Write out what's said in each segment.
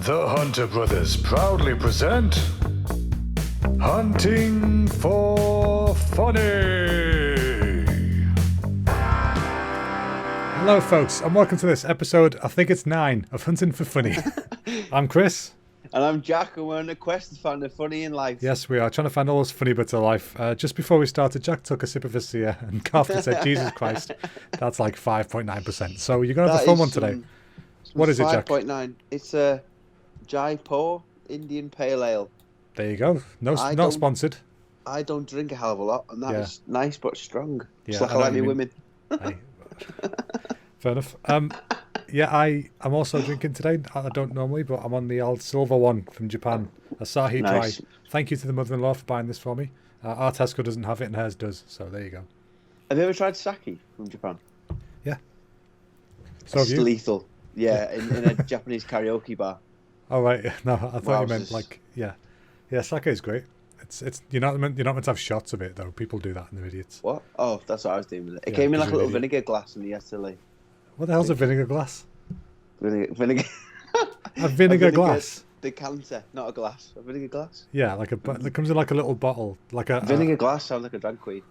The Hunter Brothers proudly present Hunting for Funny. Hello folks, and welcome to this episode, I think it's 9, of Hunting for Funny. I'm Chris. And I'm Jack, and we're on a quest to find the funny in life. Yes, we are trying to find all those funny bits of life. Just before we started, Jack took a sip of his beer and coughed and said, Jesus Christ, that's like 5.9%. So you're going to have a fun one today. What is it, Jack? 5.9. It's a Jaipur Indian Pale Ale. There you go. Not sponsored. I don't drink a hell of a lot, and that is nice but strong. Yeah, It's like I like me women. Fair enough. I'm also drinking today. I don't normally, but I'm on the old silver one from Japan, Asahi Dry. Thank you to the mother-in-law for buying this for me. Our Tesco doesn't have it, and hers does, so there you go. Have you ever tried sake from Japan? Yeah. So it's lethal. Yeah, in a Japanese karaoke bar. Oh right, no, I thought you meant sake is great. It's you're not meant to have shots of it though. People do that and they're idiots. What? Oh, that's what I was doing with it. It came in like a little vinegar glass, and you had to like. What the hell's a vinegar glass? Vinegar. A vinegar glass. Decanter, not a glass. A vinegar glass. Yeah, it comes in like a little bottle, like a vinegar glass. Sounds like a drag queen.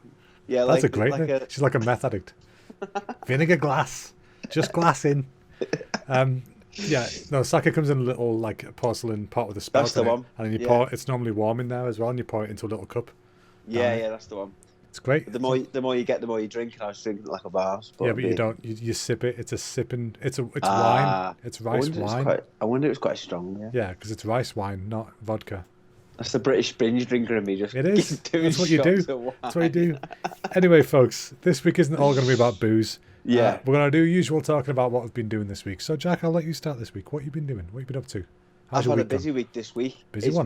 Yeah, that's a great name. She's like a meth addict. Vinegar glass, just glass in. Sake comes in a little like porcelain pot with a spout in it, and then you pour. It's normally warm in there as well, and you pour it into a little cup. Yeah, that's the one. It's great. But the more you get, the more you drink. And I was drinking like a vase. Yeah, but you don't. You sip it. It's a sipping. It's wine. It's rice wine. I wonder it was quite strong. Yeah, because it's rice wine, not vodka. That's the British binge drinker in me. It is. That's what you do. That's what you do. Anyway, folks, this week isn't all going to be about booze. Yeah. We're going to do usual talking about what we've been doing this week. So, Jack, I'll let you start this week. What have you been doing? What have you been up to? I've had a busy week this week. It's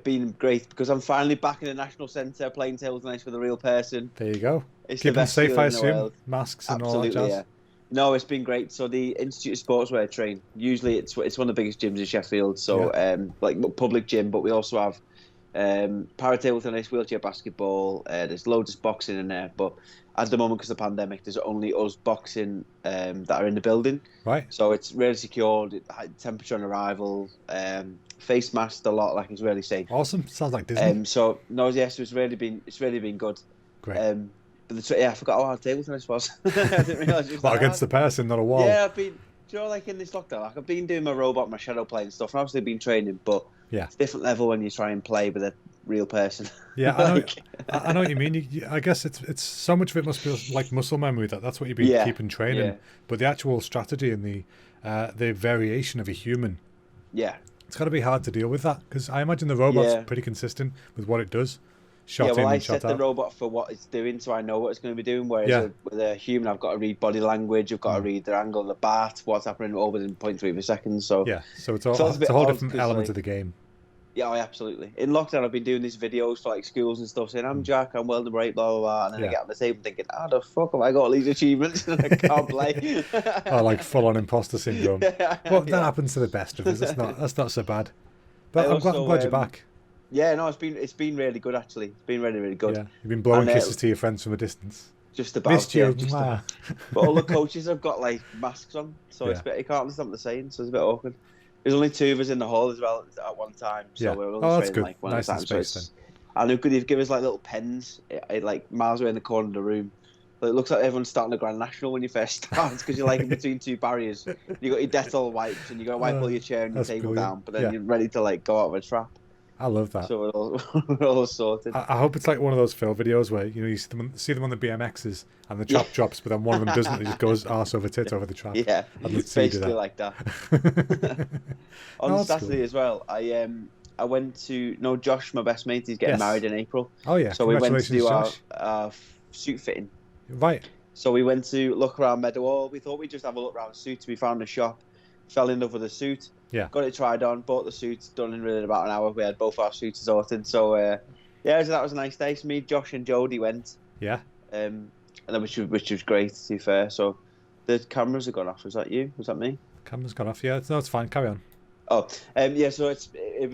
been great because I'm finally back in the National Centre playing table tennis with a real person. There you go. It's keeping the best safe, I in the assume. world. Masks and all that jazz. Yeah. No, it's been great. So the Institute of Sportswear train. Usually it's one of the biggest gyms in Sheffield. So like public gym, but we also have para table tennis, wheelchair basketball. There's loads of boxing in there, but at the moment, because of the pandemic, there's only us boxing that are in the building. Right. So it's really secured. Temperature on arrival. Face masked a lot. Like, it's really safe. Awesome. Sounds like Disney. So it's really been good. Great. But I forgot how hard table tennis was. I didn't realise it was well, against the person, not a wall. Yeah, I've been. Do you know, like in this lockdown, like I've been doing my robot, my shadow play and stuff, and obviously been training, but it's a different level when you try and play with a real person. Yeah, I know what you mean. I guess it's so much of it must be like muscle memory that's what you've been keeping training. Yeah. But the actual strategy and the variation of a human. Yeah. It's got to be hard to deal with that because I imagine the robot's pretty consistent with what it does. I set the robot for what it's doing, so I know what it's going to be doing. Whereas with a human, I've got to read body language, I've got to read the angle of the bat, what's happening all within 0.3 of a second. So so it's a whole different element of the game. Yeah, absolutely. In lockdown, I've been doing these videos for like schools and stuff, saying I'm Jack, I'm welding right, blah blah blah, and then I get on the table thinking, how the fuck have I got all these achievements and I can't play? Like full on imposter syndrome. That happens to the best of us. That's not so bad. But I'm glad you're back. Yeah, no, it's been really good actually. It's been really, really good. Yeah, you've been blowing kisses to your friends from a distance. Just about. Missed you. But all the coaches have got like masks on, so it's a bit, you can't understand what they're saying, so it's a bit awkward. There's only 2 of us in the hall as well at one time, so we're all that's good. Like one nice at a time. Space, then. And they could give us like little pens, like miles away in the corner of the room. But it looks like everyone's starting a Grand National when you first start because you're like in between 2 barriers. You got your Dettol wipes and you got to wipe all your chair and your table down, but then you're ready to like go out of a trap. I love that. So we're all sorted. I hope it's like one of those Phil videos where you see them on the BMXs and the trap drops, but then one of them doesn't. It just goes arse over tit over the trap. Yeah, it's basically like that. On Saturday as well, I went to Josh, my best mate. He's getting married in April. Oh yeah, so we went to do our suit fitting. Right. So we went to look around Meadowhall. We thought we'd just have a look around suits. We found a shop, fell in love with a suit. Yeah. Got it tried on, bought the suits, done in really about an hour. We had both our suits sorted. So, so that was a nice day. So me, Josh and Jodie went. Yeah. And then which was great, to be fair. So the cameras have gone off. Was that you? Was that me? Cameras gone off, yeah. It's fine. Carry on. So it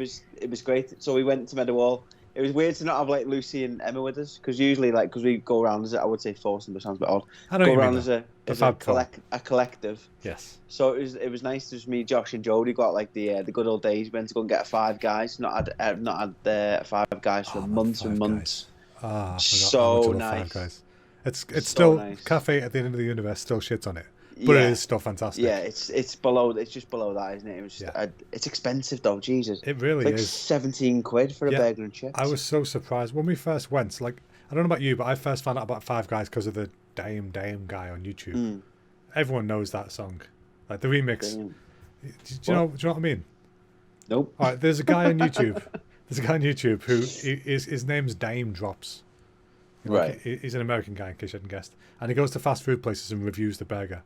was great. So we went to Meadowhall. It was weird to not have like Lucy and Emma with us because usually because we go around as I would say foursome, but sounds a bit odd. I don't go even around know. as a collective. Yes. So it was nice. Just me, Josh, and Jodie got like the good old days. Went to go and get a Five Guys. Not had Five Guys for months and months. Ah, I forgot So how much I love nice. Five Guys. It's So still nice. Cafe at the end of the universe still shits on it, but it is still fantastic. Yeah, it's below. It's just below that, isn't it? It was. It's expensive though. Jesus. It really It's like is. 17 quid for a burger and chips. I was so surprised when we first went. Like, I don't know about you, but I first found out about Five Guys because of the Dame guy on YouTube. Everyone knows that song, like the remix. Do you know what I mean? Nope. All right, there's a guy on YouTube. Who his name's Dame Drops. Right. He's an American guy, in case you hadn't guessed, and he goes to fast food places and reviews the burger.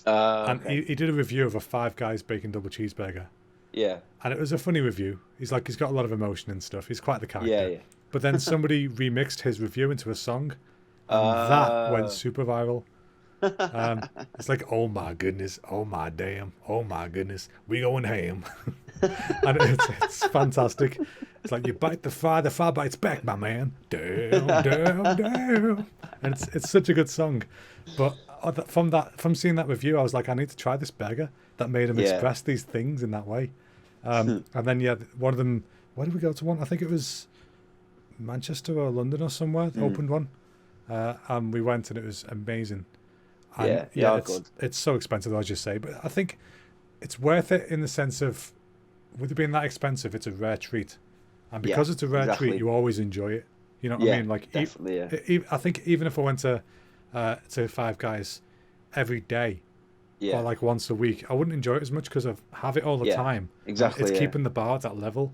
And he did a review of a Five Guys bacon double cheeseburger. Yeah. And it was a funny review. He's got a lot of emotion and stuff. He's quite the character. Yeah. But then somebody remixed his review into a song, and that went super viral. It's like, oh my goodness, oh my damn, oh my goodness, we going ham. And it's fantastic. It's like, you bite the fry bites back, my man. Damn. And it's such a good song. But from seeing that review, I was like, I need to try this burger that made him express these things in that way. And then one of them, where did we go to one? I think it was Manchester or London or somewhere. Opened one, and we went, and it was amazing. And good. It's so expensive, I'll just say, but I think it's worth it in the sense of, with it being that expensive, it's a rare treat, and because it's a rare treat, you always enjoy it. You know what I mean? Like, definitely, I think even if I went to Five Guys every day, or like once a week, I wouldn't enjoy it as much because I have it all the time. Exactly. It's keeping the bar at that level,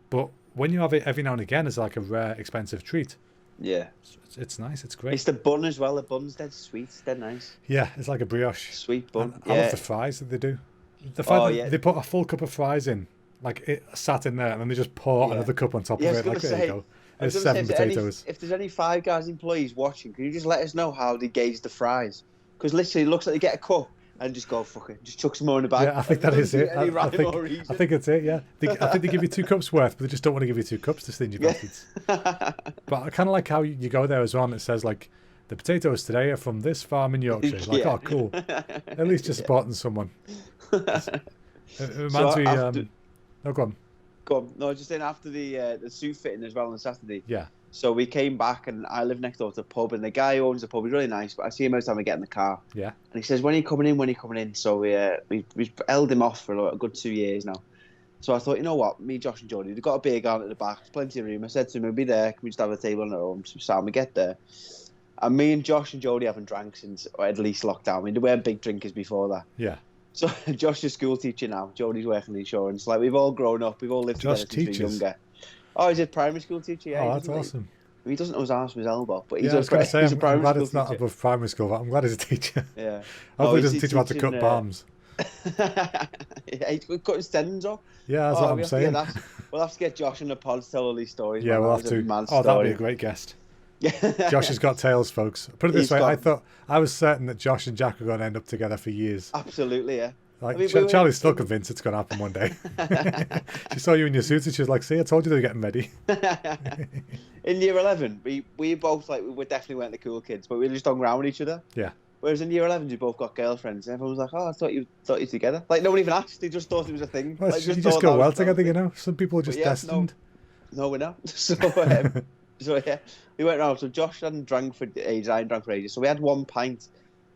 but when you have it every now and again as like a rare, expensive treat, it's nice. It's great. It's the bun as well. The bun's dead sweet. It's dead nice. Yeah, it's like a brioche. Sweet bun. I love the fries that they do. The fact that they put a full cup of fries in, like it sat in there, and then they just pour another cup on top of it. Like, there you go. There's 7 potatoes. If there's any Five Guys employees watching, can you just let us know how they gauge the fries? Because literally, it looks like they get a cup and just go, fuck it, just chuck some more in the bag. Yeah, I think that is it. I think it's it, yeah. I think they give you 2 cups worth, but they just don't want to give you 2 cups to stingy bastards. But I kind of like how you go there as well, and it says, like, the potatoes today are from this farm in Yorkshire. Like, oh, cool. At least you're supporting someone. It reminds me... No, go on. Go on. No, I was just saying, after the suit fitting as well on Saturday. Yeah. So we came back, and I live next door to a pub, and the guy who owns the pub is really nice, but I see him every time I get in the car. Yeah. And he says, when are you coming in? So we held him off for a good 2 years now. So I thought, you know what, me, Josh and Jodie, they've got a beer garden at the back, there's plenty of room. I said to him, we'll be there, can we just have a table on our own? So we get there. And me and Josh and Jodie haven't drank since at least lockdown. I mean, they weren't big drinkers before that. Yeah. So Josh is a school teacher now. Jodie's working in insurance. Like, we've all grown up. We've all lived together since we were younger. Oh, he's a primary school teacher, yeah. Oh, that's awesome. He doesn't know his arse from his elbow, but he's I was going to say, I'm primary glad school it's not teacher. above primary school, but I'm glad he's a teacher. Yeah. Hopefully he doesn't teach him how to cut palms. He's cutting tendons off. Yeah, that's what I'm saying. We'll have to get Josh on the pod to tell all these stories. Yeah, we'll have to. Oh, that'll be a great guest. Josh has got tails, folks. Put it this way, I was certain that Josh and Jack were going to end up together for years. Absolutely, yeah. Like, Charlie's still convinced it's going to happen one day. She saw you in your suits and she was like, see, I told you they were getting ready. In year 11, we both, like, we definitely weren't the cool kids, but we just hung around with each other. Yeah. Whereas in year 11, we both got girlfriends, and everyone was like, oh, I thought you together. Like, no one even asked. They just thought it was a thing. Well, like, you just go well together, you know? Some people are just destined. No, we're not. So yeah, we went around. So Josh hadn't drank for ages, I hadn't drank for ages. So we had 1 pint.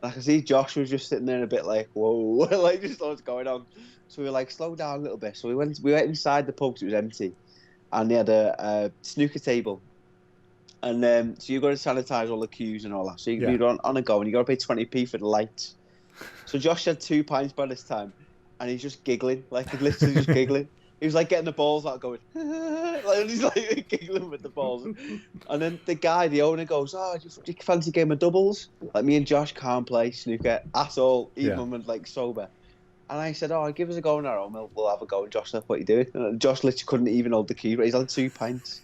I could see Josh was just sitting there a bit like, whoa, like, just what's going on. So we were like, slow down a little bit. So we went inside the pub because it was empty, and they had a snooker table. And so you've got to sanitise all the queues and all that. So you're on a go, and you've got to pay 20p for the lights. So Josh had 2 pints by this time, and he's just giggling, like, he's literally just giggling. He was like getting the balls out, going, like, he's like giggling with the balls. And then the owner goes, oh, do you fancy a game of doubles? Like, me and Josh can't play snooker at all, even when we're, like, sober. And I said, oh, give us a go on our own, we'll have a go. And Josh said, what are you doing? And Josh literally couldn't even hold the key. He's had 2 pints.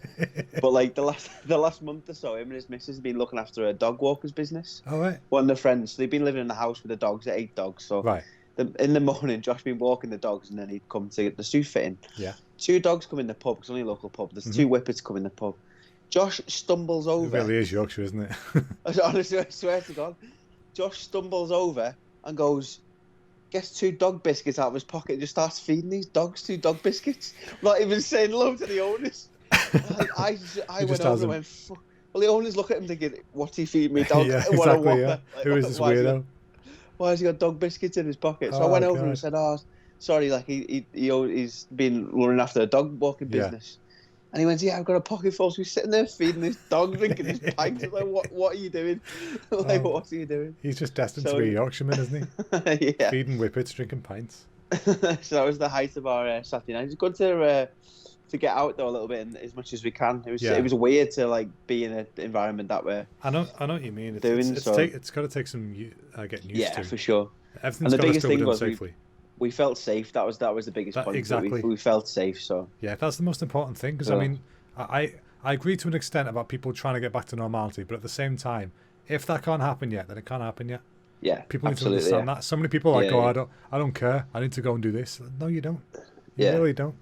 But, like, the last month or so, him and his missus have been looking after a dog walker's business. Oh, right. One of their friends. They've been living in the house with the dogs, 8 dogs. So right. In the morning, Josh been walking the dogs, and then he'd come to get the suit fitting. Yeah. Two dogs come in the pub, 'cause it's only a local pub. There's two whippets come in the pub. Josh stumbles It over. really is Yorkshire, isn't it? Honestly, I swear to God. Josh stumbles over and gets two dog biscuits out of his pocket and just starts feeding these dogs two dog biscuits. Not even saying hello to the owners. I went over and went, fuck. Well, the owners look at him thinking, what's he feeding me dog? Yeah, What a exactly, yeah. whopper. Like, Who is this weirdo? Why has he got dog biscuits in his pocket? So I Oh, went over God. and said, sorry, like he's been running after a dog walking Yeah. business. And he went, I've got a pocket full. So he's sitting there feeding this dog, drinking his pints. I'm like, what are you doing? Like, what's he doing? He's just destined to be a Yorkshireman, isn't he? Yeah. Feeding whippets, drinking pints. So that was the height of our Saturday night. It's good to get out though a little bit and as much as we can. It was weird to like be in an environment that we're I know what you mean. It's It's got to take some getting used to. Yeah, for sure. Everything's And the got to biggest still be thing done was safely. We felt safe. That was the biggest point. Exactly. We felt safe. So Yeah, that's the most important thing. Because I mean, I agree to an extent about people trying to get back to normality, but at the same time, if that can't happen yet, then it can't happen yet. Yeah, People need to absolutely, understand that. So many people are like, Yeah. I don't care. I need to go and do this. No, you don't. You Yeah. really don't.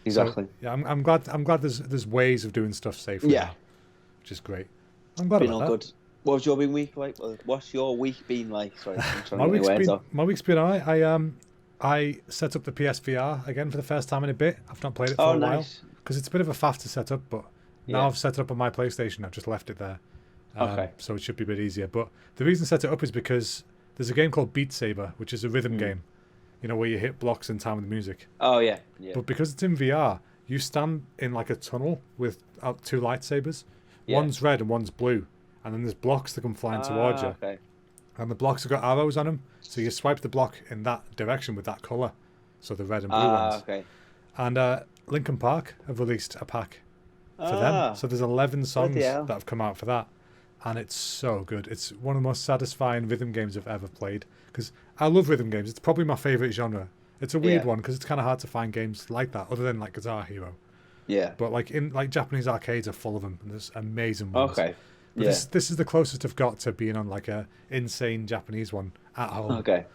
exactly. So, yeah, I'm glad there's ways of doing stuff safely. Yeah. now, which is great. I'm glad Been about all that. good. What was your week like? What's your week been like? Sorry, I'm trying to get my words off. My week's been alright. I set up the PSVR again for the first time in a bit. I've not played it for a while Nice. because it's a bit of a faff to set up, but now Yeah. I've set it up on my PlayStation. I've just left it there. Okay. So it should be a bit easier. But the reason I set it up is because there's a game called Beat Saber, which is a rhythm game. You know, where you hit blocks in time with the music. Oh yeah. Yeah. But because it's in VR, you stand in like a tunnel with two lightsabers. Yeah. One's red and one's blue, and then there's blocks that come flying towards you. Okay. And the blocks have got arrows on them, so you swipe the block in that direction with that colour. So the red and blue ones. Okay. And Linkin Park have released a pack for them. So there's 11 songs Bloody hell. that have come out for that. And it's so good. It's one of the most satisfying rhythm games I've ever played. Because I love rhythm games. It's probably my favourite genre. It's a weird Yeah. one because it's kind of hard to find games like that, other than like Guitar Hero. Yeah. But like Japanese arcades are full of them, and there's amazing ones. Okay. But Yeah. this is the closest I've got to being on like a insane Japanese one at home. Okay.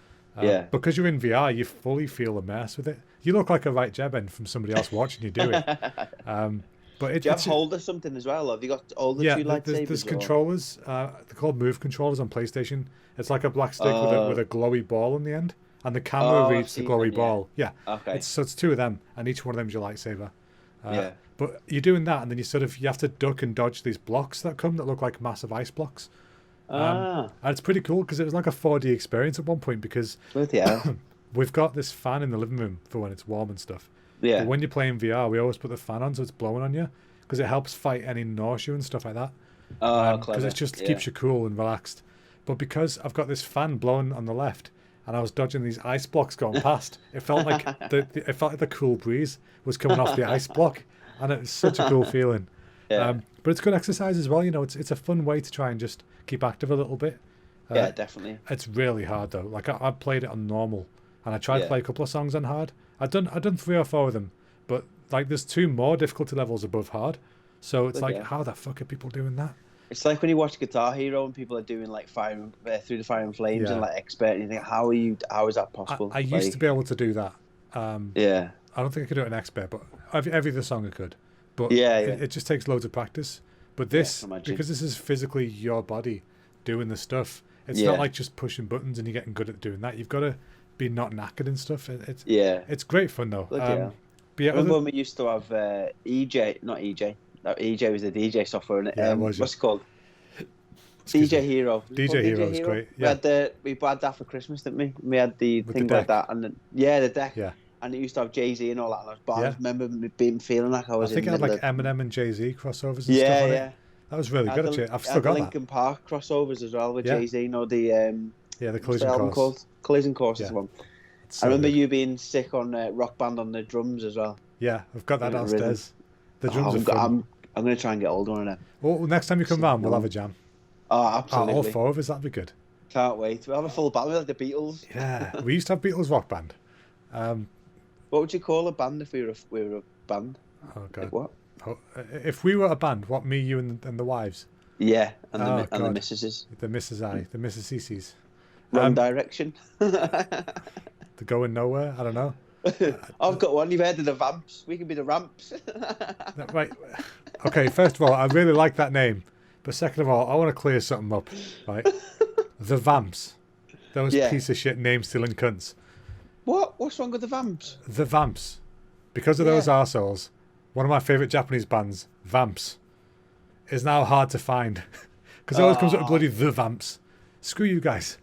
Yeah. Because you're in VR, you fully feel immersed with it. You look like a right jeb from somebody else watching you do it. But Do you have hold or something as well? Have you got all the yeah, two lightsabers? there's or- controllers. They're called Move controllers on PlayStation. It's like a black stick with a glowy ball on the end, and the camera I've reads the seen glowy them, yeah. ball. Yeah. Okay. It's two of them, and each one of them's your lightsaber. Yeah. But you're doing that, and then you have to duck and dodge these blocks that come that look like massive ice blocks. And it's pretty cool because it was like a 4D experience at one point because Bloody hell. we've got this fan in the living room for when it's warm and stuff. Yeah. But when you're playing VR, we always put the fan on so it's blowing on you because it helps fight any nausea and stuff like that. Oh, Because clever. it just Yeah. keeps you cool and relaxed. But because I've got this fan blowing on the left and I was dodging these ice blocks going past, it felt like the cool breeze was coming off the ice block, and it was such a cool feeling. Yeah. But it's good exercise as well. You know, it's a fun way to try and just keep active a little bit. Yeah, definitely. It's really hard though. Like I played it on normal, and I tried to Yeah. play a couple of songs on hard. I've done 3 or 4 of them, but like there's 2 more difficulty levels above hard. So it's like, Yeah. how the fuck are people doing that? It's like when you watch Guitar Hero and people are doing like through the fire and flames Yeah. and like expert, and you think, how is that possible? I used to be able to do that. Yeah. I don't think I could do it in expert, but every other song I could. But Yeah, yeah. It just takes loads of practice. But this, I can imagine. because this is physically your body doing the stuff, it's Yeah. not like just pushing buttons and you're getting good at doing that. You've got to be not knackered and stuff. Yeah. It's great fun though. Bloody hell. But yeah, I remember when we used to have EJ, not EJ. No, EJ was the DJ software, and Yeah, it was, what's it called? Excuse DJ me. Hero. Was it DJ called Hero was great, yeah. We had that for Christmas, didn't we? We had the With thing the like deck. that, and the deck. Yeah. And it used to have Jay-Z and all that. And I Yeah. remember me feeling like I I was think it in had the like middle of... Eminem and Jay-Z crossovers and stuff Yeah, on yeah. it. That was really good actually. I've still got that. Linkin Park crossovers as well with Yeah. Jay-Z. You know, the Yeah, the what's collision the album course. called? Collision Course is Yeah. the one. It's I so remember good. you being sick on Rock Band on the drums as well. Yeah, I've got that Yeah, rhythm. downstairs. The drums are I'm, fun. I'm going to try and get hold of one of them. Well, next time you come round, we'll have a jam. Oh, Oh, absolutely. all 4 of us, that'd be good. Can't wait. We'll have a full band. We'll have the Beatles. Yeah, we used to have Beatles rock band. What would you call a band if we were a band? Oh god. Like what? Oh, if we were a band, what, me, you, and the wives, Yeah, and Oh, the God. missuses. the Mrs. CC's, Wrong direction. the going nowhere. I don't know. I've got one. You've heard of the Vamps. We can be the Ramps. Right. Okay, first of all, I really like that name. But second of all, I want to clear something up. Right? The Vamps. Those piece of shit name stealing cunts. What? What's wrong with the Vamps? The Vamps. Because of those arseholes, one of my favourite Japanese bands, Vamps, is now hard to find. Because it always comes up with bloody The Vamps. Screw you guys.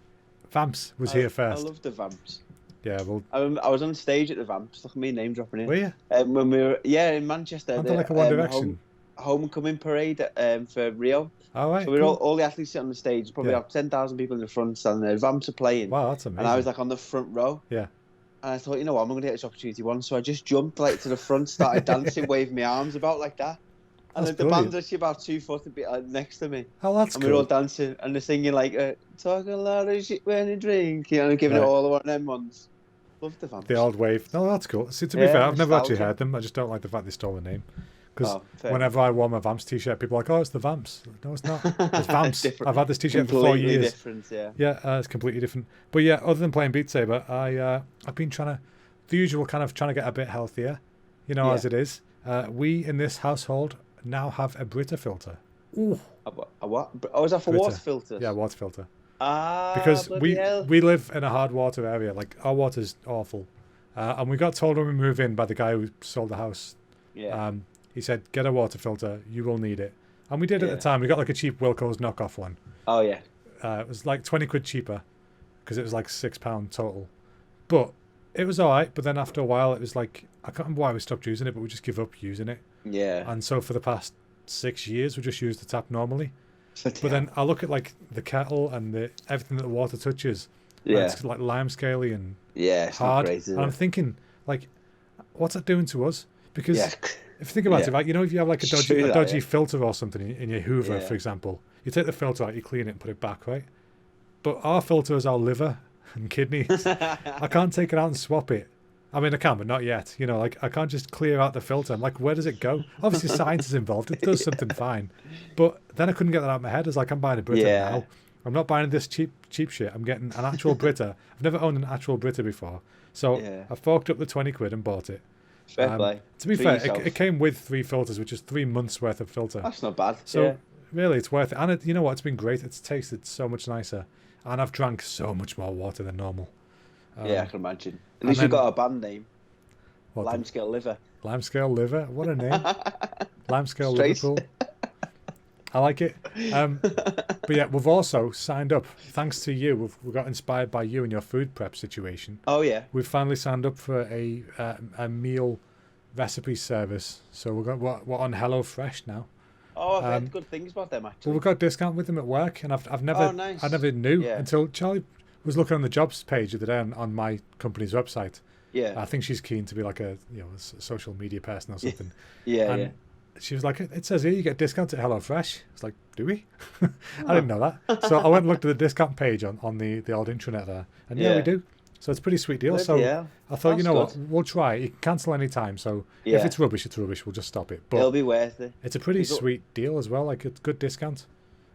Vamps was here first. I love the Vamps. Yeah, well... I was on stage at the Vamps. Look at me name dropping it. Were you? When we were, in Manchester. I've done like a One Direction. Homecoming parade for Rio. All right. So we were all the athletes sitting on the stage. Probably about 10,000 people in the front standing there. Vamps are playing. Wow, that's amazing. And I was like on the front row. Yeah. And I thought, you know what, I'm going to get this opportunity once. So I just jumped like to the front, started dancing, waving my arms about like that. And the band's actually about 2 foot next to me. Oh, that's and cool. we're all dancing and they're singing like, talk a lot of shit when you drink. You know, giving it all the one of them ones. Love the Vamps. The old wave. No, that's cool. See, to be fair, I've never actually nostalgia. heard them. I just don't like the fact they stole the name. Because fair. whenever I wore my Vamps t-shirt, people are like, oh, it's the Vamps. No, it's not. It's Vamps. Different. I've had this t-shirt for 4 Completely years. different, yeah. Yeah, it's completely different. But yeah, other than playing Beat Saber, I've been trying to, the usual kind of trying to get a bit healthier, you know, as it is. We in this household now have a Brita filter. Ooh. A what? Oh, is that for Brita. water filters? Yeah, water filter. Because we live in a hard water area. Like, our water's awful. And we got told when we moved in by the guy who sold the house. Yeah. He said, get a water filter. You will need it. And we did at the time. We got like a cheap Wilco's knockoff one. Oh, yeah. It was like 20 quid cheaper because it was like £6 total. But it was all right. But then after a while, it was like, I can't remember why we stopped using it, but we just give up using it. Yeah. And so for the past 6 years, we just use the tap normally. But then I look at like the kettle and everything that the water touches. Yeah. It's like lime scaly and it's hard. not great, is and I'm it? thinking, like, what's that doing to us? Because if you think about Yeah. it, right, you know, if you have like a It's dodgy, true a that, dodgy yeah. filter or something in your Hoover, Yeah. for example, you take the filter out, you clean it and put it back, right? But our filter is our liver and kidneys. I can't take it out and swap it. I mean, I can, but not yet. You know, like, I can't just clear out the filter. I'm like, where does it go? Obviously, science is involved. It does something fine. But then I couldn't get that out of my head. I was like, I'm buying a Brita now. I'm not buying this cheap shit. I'm getting an actual Brita. I've never owned an actual Brita before. So I forked up the 20 quid and bought it. Fair play. To be For fair, yourself. it came with 3 filters, which is 3 months worth of filter. That's not bad. So really, it's worth it. And you know what? It's been great. It's tasted so much nicer. And I've drank so much more water than normal. I can imagine. At least you've got a band name. Limescale Liver. Limescale Liver? What a name. Limescale Straight. Liverpool. I like it. But yeah, we've also signed up. Thanks to you, we got inspired by you and your food prep situation. Oh, yeah. We've finally signed up for a meal recipe service. So we're on HelloFresh now. Oh, I've heard good things about them, actually. Well, we've got a discount with them at work, and I've never, Oh, nice. I never knew Yeah. until Charlie was looking on the jobs page the other day on my company's website. Yeah. I think she's keen to be like a social media person or something. Yeah, and she was like, it says here you get discounts at HelloFresh. It's like, do we? I didn't know that. So I went and looked at the discount page on the old intranet there, and yeah, we do. So it's a pretty sweet deal. So I thought, you know what, we'll try it. You can cancel any time. So if it's rubbish, it's rubbish. We'll just stop it. But it'll be worth it. It's a pretty sweet deal as well. Like, it's good discount.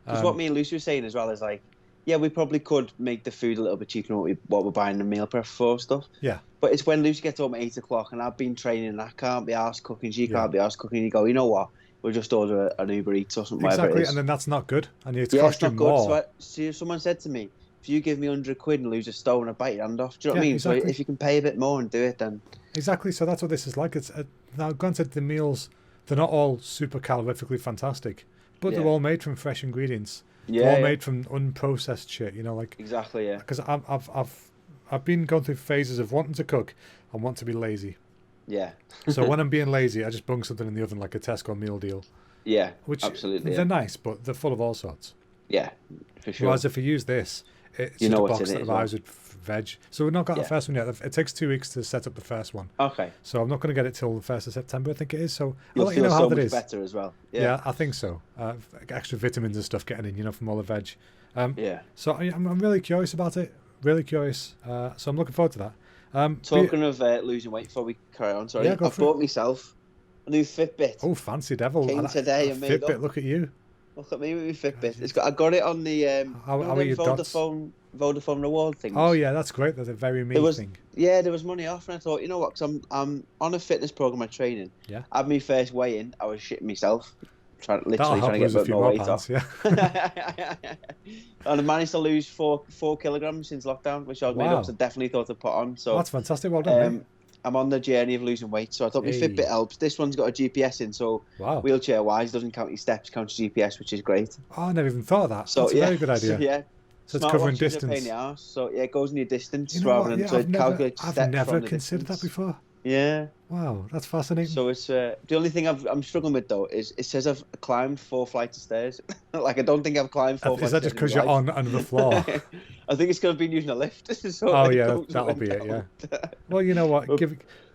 Because what me and Lucy were saying as well is like, yeah, we probably could make the food a little bit cheaper than what we're buying the meal prep for stuff. Yeah. But it's when Lucy gets home at 8 o'clock and I've been training and I can't be arsed cooking, she can't be arsed cooking. You go, you know what? We'll just order an Uber Eats or something. Exactly, whatever it is. and then that's not good. And it's it's cost you not more. good. So someone said to me, if you give me 100 quid and lose a stone, I'll bite your hand off. Do you know what I mean? Exactly. So if you can pay a bit more and do it, then... Exactly, so that's what this is like. It's now, granted, the meals, they're not all super calorifically fantastic, but they're all made from fresh ingredients. They're all made from unprocessed shit, you know, like... Exactly, yeah. Because I've been going through phases of wanting to cook and want to be lazy. Yeah. So when I'm being lazy, I just bung something in the oven like a Tesco meal deal. Yeah, which absolutely. They're nice, but they're full of all sorts. Yeah, for sure. Whereas if you use this, it's just a box that arrives with veg. So we've not got the first one yet. It takes 2 weeks to set up the first one. Okay. So I'm not going to get it till the 1st of September, I think it is. So You'll I'll let you know how that is. Better as well. Yeah, I think so. Extra vitamins and stuff getting in, you know, from all the veg. So I'm really curious about it. Really curious. So I'm looking forward to that. Talking of losing weight, before we carry on, sorry, I bought myself a new Fitbit. Oh, fancy devil! Came today and made Fitbit. Look at you. Look at me with my Fitbit. I got it on the how are your dots? Vodafone Vodafone reward things. Oh yeah, that's great. That's a very me thing. Yeah, there was money off, and I thought, you know what? Because I'm on a fitness program at training. Yeah. I had my first weigh in. I was shitting myself, trying to That'll help get lose a a bit few more more weight pounds. off. Yeah. And I managed to lose four kilograms since lockdown, which I was made Wow. up. So definitely thought to put on. So That's fantastic. Well done. mate. I'm on the journey of losing weight, so I thought my Hey. Fitbit helps. This one's got a GPS in, so Wow. wheelchair-wise, doesn't count your steps, counts your GPS, which is great. Oh, I never even thought of that. So That's a yeah, very good idea. So, yeah, So it's covering Smartwatches are a pain in distance. the arse. So yeah, it goes in your distance You know rather what? than Yeah, so it calculates I've steps never from the considered that distance. before. Yeah. Wow, that's fascinating. So it's the only thing I'm struggling with though is it says I've climbed 4 flights of stairs. Like I don't think I've climbed 4 Is flights that of just stairs because in you're my life. on the floor? I think it's because I've been using a lift. So Oh it yeah, goes that'll up be and it. Yeah. down. Well, you know what? Well-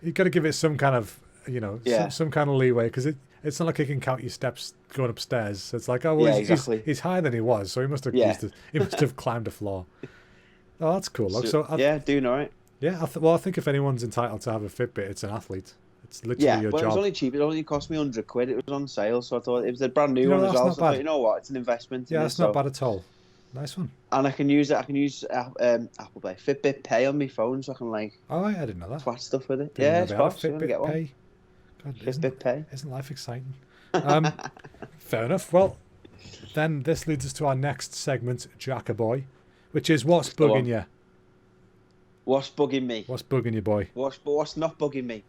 You got to give it some kind of, Yeah. some kind of leeway because it's not like he can count your steps going upstairs. It's like, oh well, Yeah, he's exactly. he's higher than he was, so he must have Yeah. he must have climbed a floor. Oh, that's cool. Look, so yeah, doing all right. yeah. I think if anyone's entitled to have a Fitbit, it's an athlete. It's literally Yeah, your but it was job. only cheap. It only cost me £100. It was on sale, so I thought it was a brand new You know, one as that's well. not So I thought, bad. you know what, it's an investment. Yeah, in that's it, not so- bad at all. Nice one. And I can use Apple Pay, Fitbit Pay on my phone, so I can like Oh, I didn't know that. twat stuff with it. Didn't know Yeah, it's they had a fast. I'm gonna Fitbit get one. Pay. God, Fitbit Pay. Isn't life exciting? Fair enough. Well, then this leads us to our next segment, Jackaboy, which is what's Go bugging on. you? What's bugging me? What's bugging you, boy? What's not bugging me?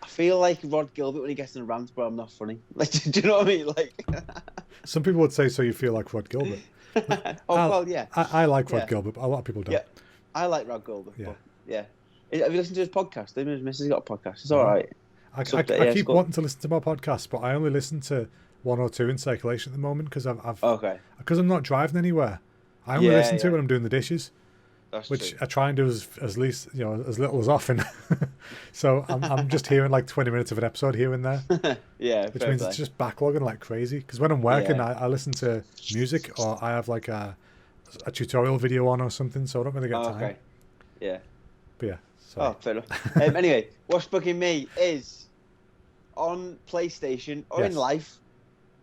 I feel like Rod Gilbert when he gets in a rant, but I'm not funny. Like, do you know what I mean? Like, Some people would say so you feel like Rod Gilbert. well, yeah, I like Rod Yeah. Gilbert, but a lot of people don't. yeah. I like Rod Gilbert. Yeah. But, yeah. Have you listened to his podcast? His missus got a podcast. It's all right. I So, yeah, it's keep good. wanting to listen to my podcast, but I only listen to one or two in circulation at the moment because Okay, because I'm not driving anywhere. I only Yeah, listen to it yeah. when I'm doing the dishes, that's which true. I try and do as least as little as often. So I'm just hearing like 20 minutes of an episode here and there, Yeah, which fair means play. it's just backlogging like crazy. Because when I'm working, Yeah. I listen to music or I have like a tutorial video on or something, so I don't really get time. Okay. Yeah. But yeah, sorry. Oh, fair enough. Anyway, what's bugging me is on PlayStation or Yes. in life,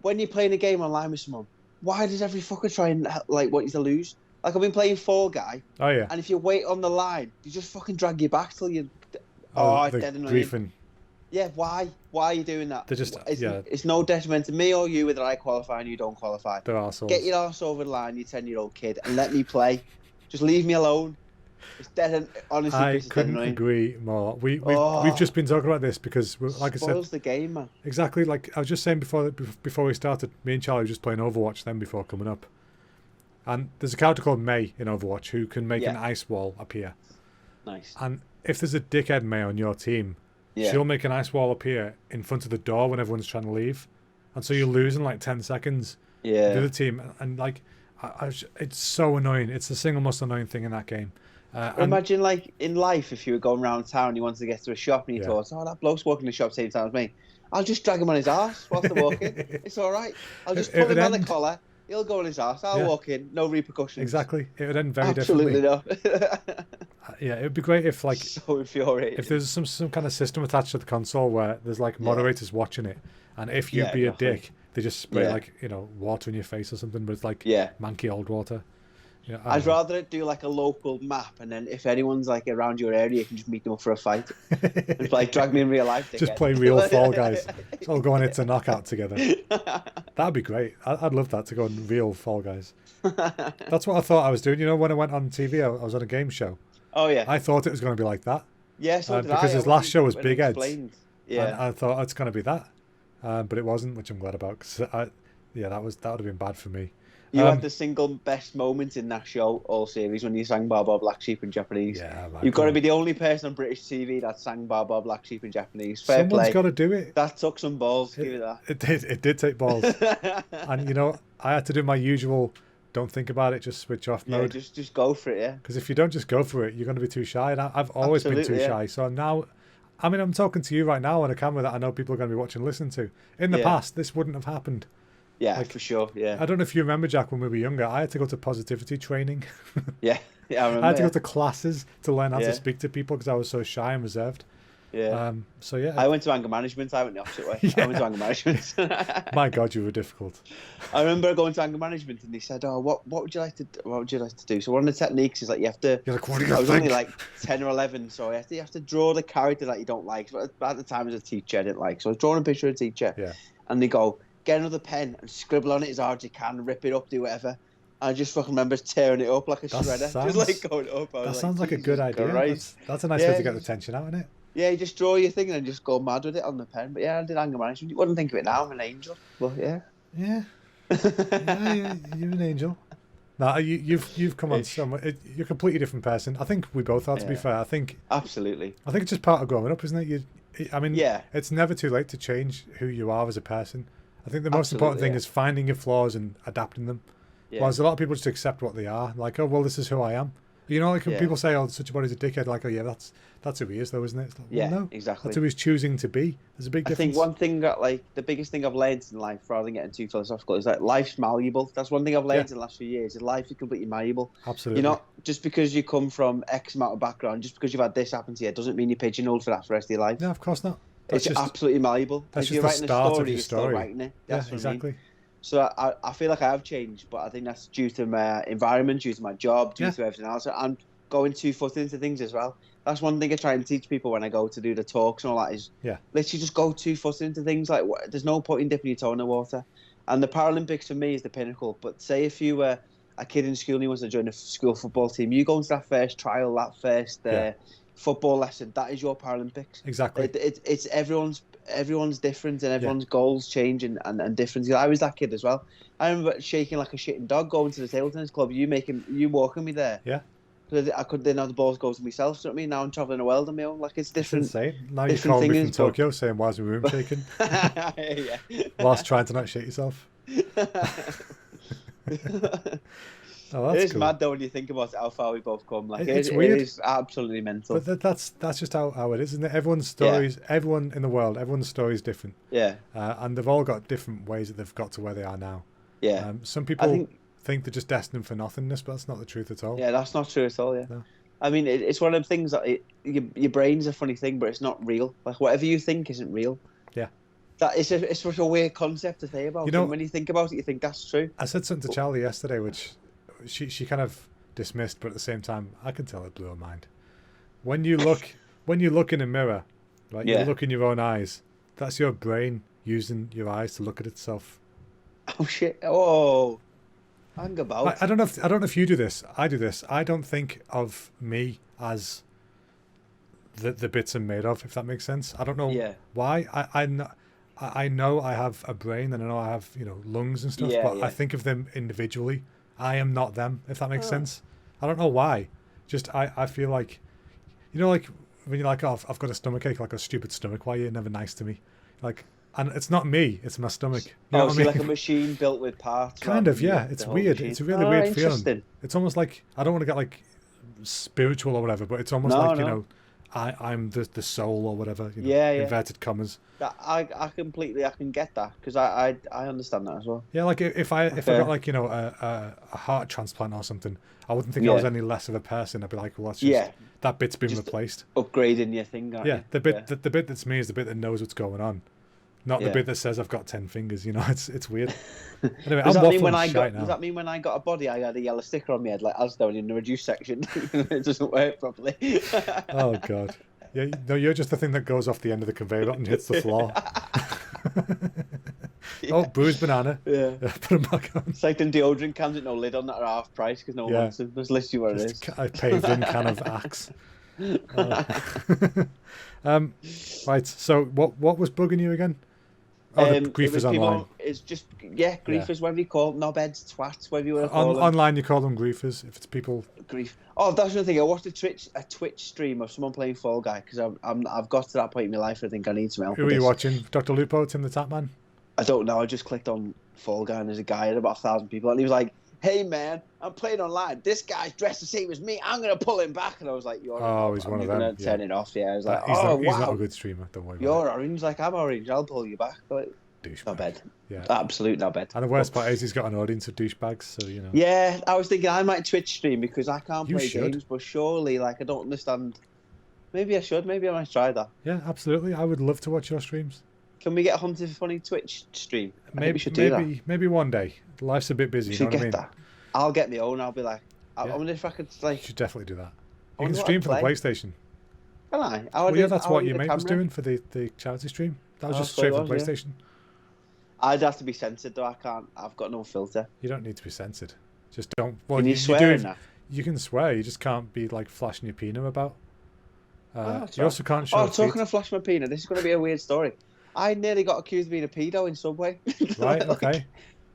when you're playing a game online with someone, why does every fucker try and like want you to lose? Like I've been playing Fall Guy, Oh yeah. and if you wait on the line, you just fucking drag you back till you. Oh, it's the dead annoying. griefing. Yeah, why? Why are you doing that? They're just- yeah. It's no detriment to me or you whether I qualify and you don't qualify. There are souls. Get your arse over the line, you 10-year-old kid, and let me play. Just leave me alone. It's dead. Honestly, I it's dead couldn't annoying. agree more. We've Oh. just been talking about this because, like I said, Spoils the game, man. exactly like I was just saying before we started. Me and Charlie were just playing Overwatch then before coming up, and there's a character called Mei in Overwatch who can make an Yeah. ice wall appear. Nice. And if there's a dickhead Mei on your team, Yeah. she'll make an ice wall appear in front of the door when everyone's trying to leave, and so you lose in like 10 seconds. The Yeah. other team, and like, it's so annoying. It's the single most annoying thing in that game. And Imagine, like, in life, if you were going around town and you wanted to get to a shop and you Yeah. thought, oh, that bloke's walking in the shop same time as me. I'll just drag him on his arse whilst they're walking. It's all right. I'll just It pull would him by the end- collar. He'll go on his arse. I'll Yeah. walk in. No repercussions. exactly, it would end very Absolutely differently. not. Yeah, it would be great if like So infuriating. if there's some kind of system attached to the console where there's like moderators watching it, and if you Yeah, be a definitely. dick, they just spray Yeah. like water in your face or something, but it's like Yeah. manky old water. Yeah, I'd rather do like a local map, and then if anyone's like around your area, you can just meet them up for a fight. It's like drag me in real life. just dickhead. play real Fall Guys. It's all going into knockout together. That'd be great. I'd love that to go on real Fall Guys. That's what I thought I was doing. When I went on TV, I was on a game show. Oh yeah. I thought it was going to be like that. Yeah, so did I. because his I last went- show was went Big and Heads. explained. And Yeah. I thought it's going to be that, but it wasn't, which I'm glad about. Cause that would have been bad for me. You had the single best moment in that show, all series, when you sang Bar Bar Black Sheep in Japanese. Yeah, man, You've got to come be on. the only person on British TV that sang Bar Bar Black Sheep in Japanese. Fair Someone's play. got to do it. That took some balls. Give it that. It did take balls, and I had to do my usual. Don't think about it. Just switch off Yeah, mode. just go for it. Yeah. Because if you don't just go for it, you're going to be too shy. And I've always been too Absolutely, yeah. shy. So now, I mean, I'm talking to you right now on a camera that I know people are going to be watching and listening to. In the Yeah. past, this wouldn't have happened. Yeah, Like, for sure. Yeah. I don't know if you remember, Jack, when we were younger, I had to go to positivity training. Yeah. Yeah. I remember. I had to yeah. go to classes to learn how Yeah. to speak to people because I was so shy and reserved. Yeah. So yeah, I went to anger management. I went the opposite way. I went to anger management. my God, you were difficult. I remember going to anger management, and they said, "Oh, what would you like to what would you like to do?" So one of the techniques is like you have to. You're like, what do you I was think? only like 10 or 11, so you have to draw the character that you don't like. But at the time, as a teacher, I didn't like. So I was drawing a picture of a teacher, Yeah. and they go, "Get another pen and scribble on it as hard as you can, rip it up, do whatever." I just fucking remember tearing it up like a shredder, sounds- just like going up. That sounds like a good "Jesus idea. Christ." That's a nice way Yeah. to get the tension out, isn't it? Yeah, you just draw your thing and just go mad with it on the pen. But yeah, I did anger management. You wouldn't think of it now. I'm an angel, but yeah. Yeah. Yeah, you're an angel. No, you've come on so much. You're a completely different person. I think we both are. To be Yeah. fair, I think Absolutely. it's just part of growing up, isn't it? I mean, Yeah. it's never too late to change who you are as a person. I think the most important Absolutely, thing yeah. is finding your flaws and adapting them. Yeah. Whereas a lot of people just accept what they are. Like, oh well, this is who I am. You know, like when Yeah. people say, "Oh, such a body's a dickhead," like, "Oh yeah, that's who he is," though, isn't it? It's like, well, Yeah, no, exactly. that's who he's choosing to be. There's a big I difference. think one thing that, like, the biggest thing I've learned in life, rather than getting too philosophical, is that life's malleable. That's one thing I've learned Yeah. in the last few years. Is life is completely malleable. Absolutely. You're not, just because you come from X amount of background, just because you've had this happen to you, doesn't mean you're pigeonholed for that for the rest of your life. No, of course not. That's It's just absolutely malleable. that's If you're just the writing a start of story, your you're still story. writing it. yeah, That's what I mean. exactly. So I feel like I have changed, but I think that's due to my environment, due to my job, due Yeah. to everything else. I'm going 2 foot into things as well. That's one thing I try and teach people when I go to do the talks and all that is Yeah. literally just go 2 foot into things. Like, there's no point in dipping your toe in the water. And the Paralympics for me is the pinnacle. But say if you were a kid in school and you wanted to join a school football team, you go into that first trial, that first Yeah. football lesson, that is your Paralympics. Exactly. It's everyone's different and everyone's goals change and different. I was that kid as well. I remember shaking like a shitting dog going to the table tennis club. You walking me there. Yeah. Because I didn't have the balls go to myself. So I mean, now I'm traveling the world on my own. Like it's It's different. insane. Now you're different calling me from things, but- Tokyo saying, "Why's my room shaking?" Yeah. whilst trying to not shit yourself. Oh, that's It is cool. mad though when you think about how far we both come. Like It's it weird. is absolutely mental. But that's just how it is, isn't it? Everyone's stories, everyone in the world, everyone's story is different, Yeah, and they've all got different ways that they've got to where they are now. yeah, Some people think- think they're just destined for nothingness, but that's not the truth at all. yeah. That's not true at all. Yeah. No. I mean, it's one of the things that your brain's a funny thing, but it's not real. Like whatever you think isn't real. Yeah. It's such a weird concept to say about. You know- and when you think about it, you think that's true. I said something to Charlie yesterday, which she kind of dismissed, but at the same time, I can tell it blew her mind. When you look in a mirror, right? Yeah. You look in your own eyes. That's your brain using your eyes to look at itself. Oh shit! Oh, hang about. I don't know if you do this. I do this. I don't think of me as the bits I'm made of, if that makes sense. I don't know Yeah. why. I know I have a brain and I know I have lungs and stuff, Yeah, but yeah. I think of them individually. I am not them, if that makes Oh. sense. I don't know why. Just I feel like, like when you're like, oh, I've got a stomachache, like a stupid stomach. Why are you never nice to me? Like, and it's not me. It's my stomach. You know Oh, what so I mean? like a machine built with parts. Kind rather of, than yeah. the It's whole weird. machine. It's a really Oh, weird feeling. interesting. It's almost like, I don't want to get like spiritual or whatever, but it's almost No, like, no. I'm the soul or whatever, Yeah, yeah. inverted commas. I can get that because I understand that as well. Yeah, like if I Okay. got like, a heart transplant or something, I wouldn't think I was Yeah. any less of a person. I'd be like, well, that's just, Yeah. that bit's been Just- replaced. Upgrading your thing. Aren't Yeah, you? the bit the bit that's me is the bit that knows what's going on. Not the Yeah. bit that says I've got 10 fingers, it's weird. Anyway, Does I'm that mean when waffling I shite got? now. Does that mean when I got a body, I had a yellow sticker on my head like Asda in the reduced section? It doesn't work properly. Oh god. Yeah, no, you're just the thing that goes off the end of the conveyor belt and hits the floor. Oh, bruised banana. Yeah. Put them back on. It's like them deodorant cans with no lid on that are half price because no one Yeah. wants them. That's literally what it is. Just a paved-in can of Axe. Right. So, what was bugging you again? Oh, the It griefers was online. people- It's just griefers, whatever you call them, knobheads, twats, whatever you want to On, call them. online, you call them griefers. If it's people, Grief. Oh, that's another thing. I watched a Twitch stream of someone playing Fall Guy because I've got to that point in my life. I think I need some help. who with are you this. watching? Dr. Lupo, Tim the Tapman. I don't know. I just clicked on Fall Guy and there's a guy at about 1,000 people and he was like, "Hey man, I'm playing online. This guy's dressed the same as me. I'm gonna pull him back." And I was like, "You're Oh, he's one of them, gonna yeah. turn it off." Yeah, I was like, He's, "Oh not, he's not wow, a good streamer. Don't worry about you're orange like I'm orange. I'll pull you back." Like, it. Douchebag. not bad. Yeah. Absolute not bad. And the worst part is he's got an audience of douchebags, so Yeah, I was thinking I might Twitch stream because I can't You play should. games, but surely, like, I don't understand Maybe I should. Maybe I might try that. Yeah, absolutely. I would love to watch your streams. Can we get a Hunted for Funny Twitch stream? I think Maybe we should do that. maybe one day. Life's a bit busy. We You should know what I get mean? that. I'll get my own. I'll be like, I Yeah. wonder if I could You like. should definitely do that. I You can wonder what stream I'd for the play. PlayStation. Can I? Well, yeah, that's what your mate was doing for the charity stream. That was Oh, just so straight it from was, yeah. PlayStation. I'd have to be censored though. I can't. I've got no filter. You don't need to be censored. Just don't. Well, Can you do swear in if- that? You can swear. You just can't be like flashing your peanut about. that's You right. also can't show. Oh, teeth. talking of Flash my peanut, this is going to be a weird story. I nearly got accused of being a pedo in Subway. Right. Like, Okay.